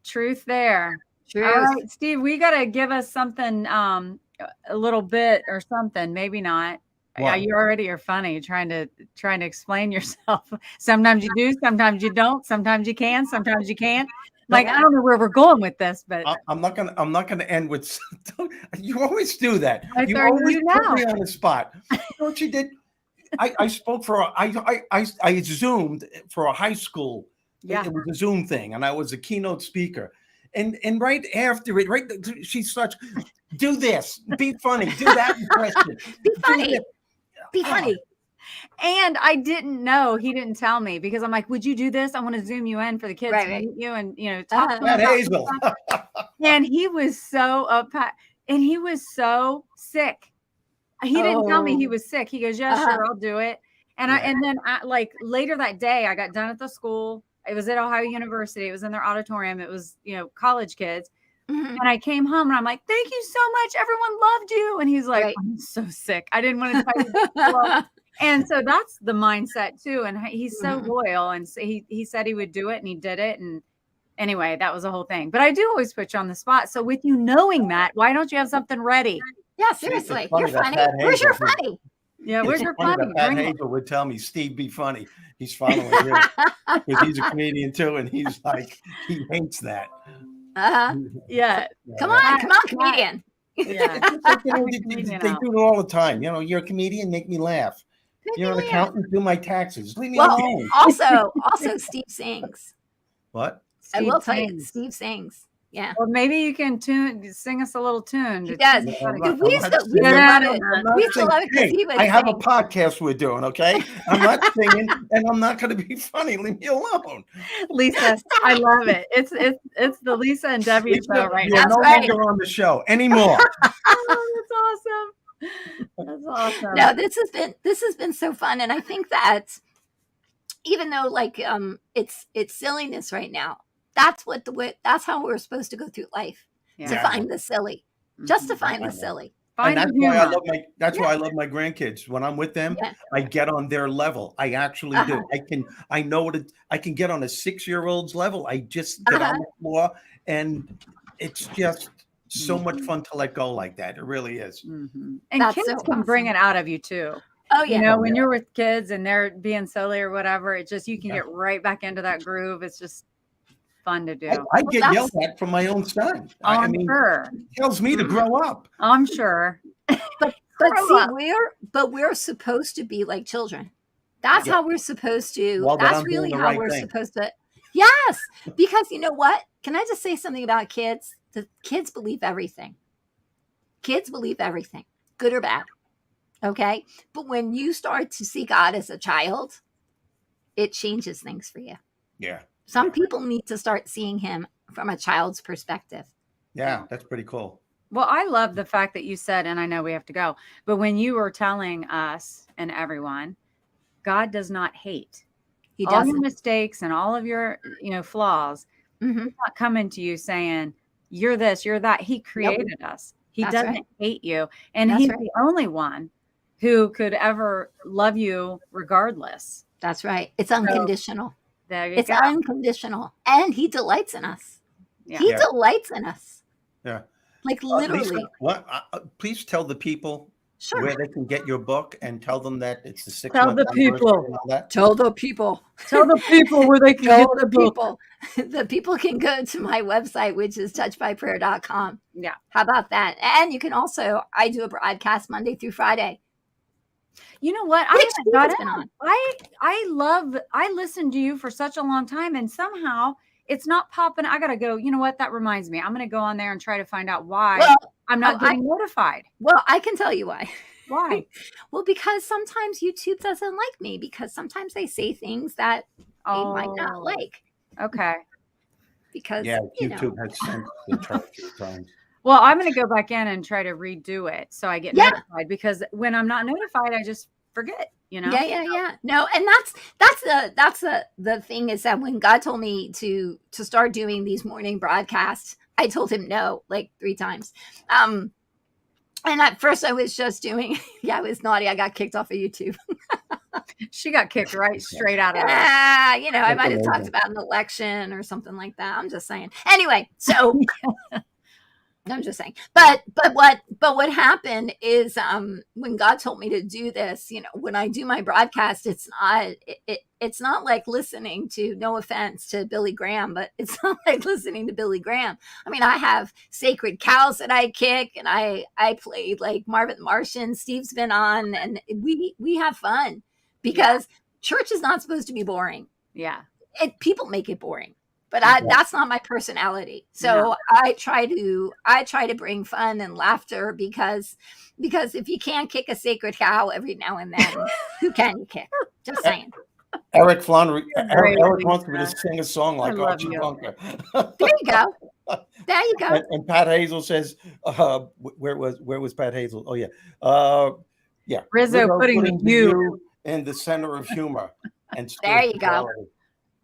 Truth there. Truth. All right, Steve, we got to give us something, a little bit or something. Maybe not. What? You already are funny trying to explain yourself. Sometimes you do, sometimes you don't, sometimes you can, sometimes you can't. Like, I don't know where we're going with this, but I'm not gonna end with. You always do that. I You started always you put now. me on the spot. You know what she did? I spoke I zoomed for a high school. Yeah. It was a Zoom thing, and I was a keynote speaker. And right after it, she starts, do this, be funny, do that impression, Be funny. do this. Be funny. And I didn't know, he didn't tell me, because I'm like, would you do this? I want to zoom you in for the kids Right, to right. meet you and, you know, talk to them That about Hazel. stuff. And he was so upset, and he was so sick. He didn't tell me he was sick. He goes, yeah, sure, I'll do it. And then like later that day, I got done at the school. It was at Ohio University. It was in their auditorium. It was, you know, college kids. Mhm. And I came home and I'm like, thank you so much. Everyone loved you. And he's like, Right. I'm so sick. I didn't want to tell you. Well, and so that's the mindset too. And he's so loyal. And so he said he would do it, and he did it. And anyway, that was the whole thing. But I do always put you on the spot. So with you knowing that, why don't you have something ready? Yeah, seriously. funny You're that funny. Pat Where's your Hazel funny? Yeah, where's your funny funny? that Pat Bring it. Hazel would tell me, Steve, be funny. He's following you because he's a comedian too, and he's like, he hates that. Yeah. Come on, comedian. Yeah. They do it all the time. You know, you're a comedian, make me laugh. You're an accountant, do my taxes. Leave me alone. Also, Steve sings. What? I will tell you, Steve sings. Yeah. Well, maybe you can sing us a little tune. He does. No, We still love it. We still love it because he would I have a sing. podcast we're doing, okay? I'm not singing, and I'm not going to be funny. Leave me alone. Lisa, I love it. It's the Lisa and Debbie show right now. You're no longer on the show anymore. Oh, that's awesome. That's awesome. No, this has been so fun, and I think that even though like it's silliness right now, that's how we're supposed to go through life, to find the silly, just to find the silly. And that's why I love why I love my grandkids. When I'm with them, I get on their level. I actually do. I can get on a 6-year-old's level. I just get on the floor, and it's just so much fun to let go like that. It really is. And that's kids can bring it out of you too. Oh yeah. You know, when you're with kids and they're being silly or whatever, it just, you can get right back into that groove. It's just fun to do. I get yelled at from my own son. I mean, he tells me to grow up. I'm sure. But see, we're supposed to be like children. That's how we're supposed to. Well, that's really how we're supposed to. Yes, because you know what? Can I just say something about kids? The kids believe everything. Kids believe everything, good or bad. Okay, but when you start to see God as a child, it changes things for you. Yeah. Some people need to start seeing him from a child's perspective. Yeah, that's pretty cool. Well, I love the fact that you said, and I know we have to go, but when you were telling us and everyone, God does not hate. He all your mistakes and all of your, flaws. He's not coming to you saying, you're this, you're that. He created us. He doesn't hate you. And he's the only one who could ever love you regardless. That's right. It's unconditional. It's unconditional, and he delights in us. Yeah. He delights in us. Yeah, like literally. Lisa, please tell the people where they can get your book, and tell them that it's the 6th. Tell the people. Tell the people. Tell the people where they can get the book. The people can go to my website, which is touchedbyprayer.com. Yeah. How about that? And you can also, I do a broadcast Monday through Friday. You know what? I listened to you for such a long time, and somehow it's not popping. I got to go. You know what? That reminds me. I'm going to go on there and try to find out why I'm not getting notified. Well, I can tell you why. Why? Well, because sometimes YouTube doesn't like me, because sometimes they say things that they might not like. Okay. Because YouTube has sent the chart a few times. Well, I'm going to go back in and try to redo it so I get notified, because when I'm not notified, I just forget, Yeah. No, and that's the thing is that when God told me to start doing these morning broadcasts, I told him no like 3 times. And at first I was just doing, I was naughty. I got kicked off of YouTube. She got kicked straight out of it. I might have talked about an election or something like that. I'm just saying. Anyway, so I'm just saying. But what happened is when God told me to do this, when I do my broadcast, it's not like listening to, no offense to Billy Graham, but it's not like listening to Billy Graham. I mean, I have sacred cows that I kick, and I played like Marvin the Martian. Steve's been on, and we have fun because church is not supposed to be boring. Yeah. People make it boring. But that's not my personality. So no. I try to bring fun and laughter because if you can't kick a sacred cow every now and then, who can you kick? Just saying. Eric Flannery. Eric wants me to sing a song like Archie Bunker. There you go. There you go. And Pat Hazel says, where was Pat Hazel? Oh yeah. Rizzo putting you in the center of humor. And there you go.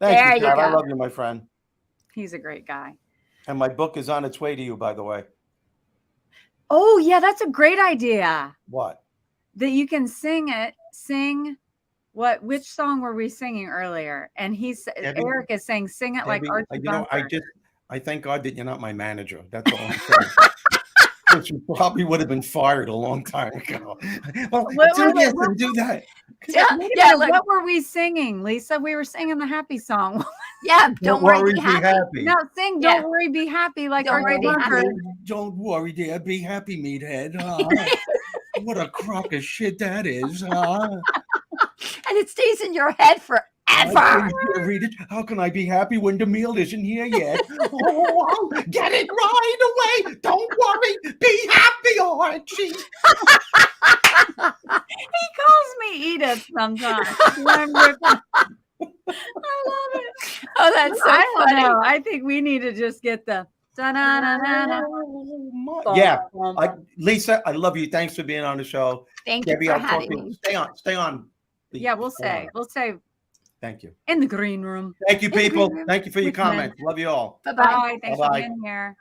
Thank you, Pat. I love you, my friend. He's a great guy. And my book is on its way to you, by the way. Oh, yeah, that's a great idea. What? That you can sing it. Which song were we singing earlier? And Eric is saying, sing it like Archie Bunker. I thank God that you're not my manager. That's all I'm saying. You probably would have been fired a long time ago. Well, do that. Yeah. What were we singing, Lisa? We were singing the happy song. Yeah, don't worry, be happy. No, sing "Don't Worry, Be Happy" like Archie Bunker. Don't worry, dear, be happy, meathead. What a crock of shit that is. And it stays in your head forever. Read it. How can I be happy when the meal isn't here yet? Get it right away. Don't worry. Be happy, Archie. He calls me Edith sometimes. I love it. Oh, that's so funny. Know. I think we need to just get the yeah. Lisa, I love you. Thanks for being on the show. Thank you for having me. Stay on. Yeah, we'll say. Thank you. In the green room. Thank you, people. Thank you for your comments. Love you all. Bye-bye. Thanks for being here.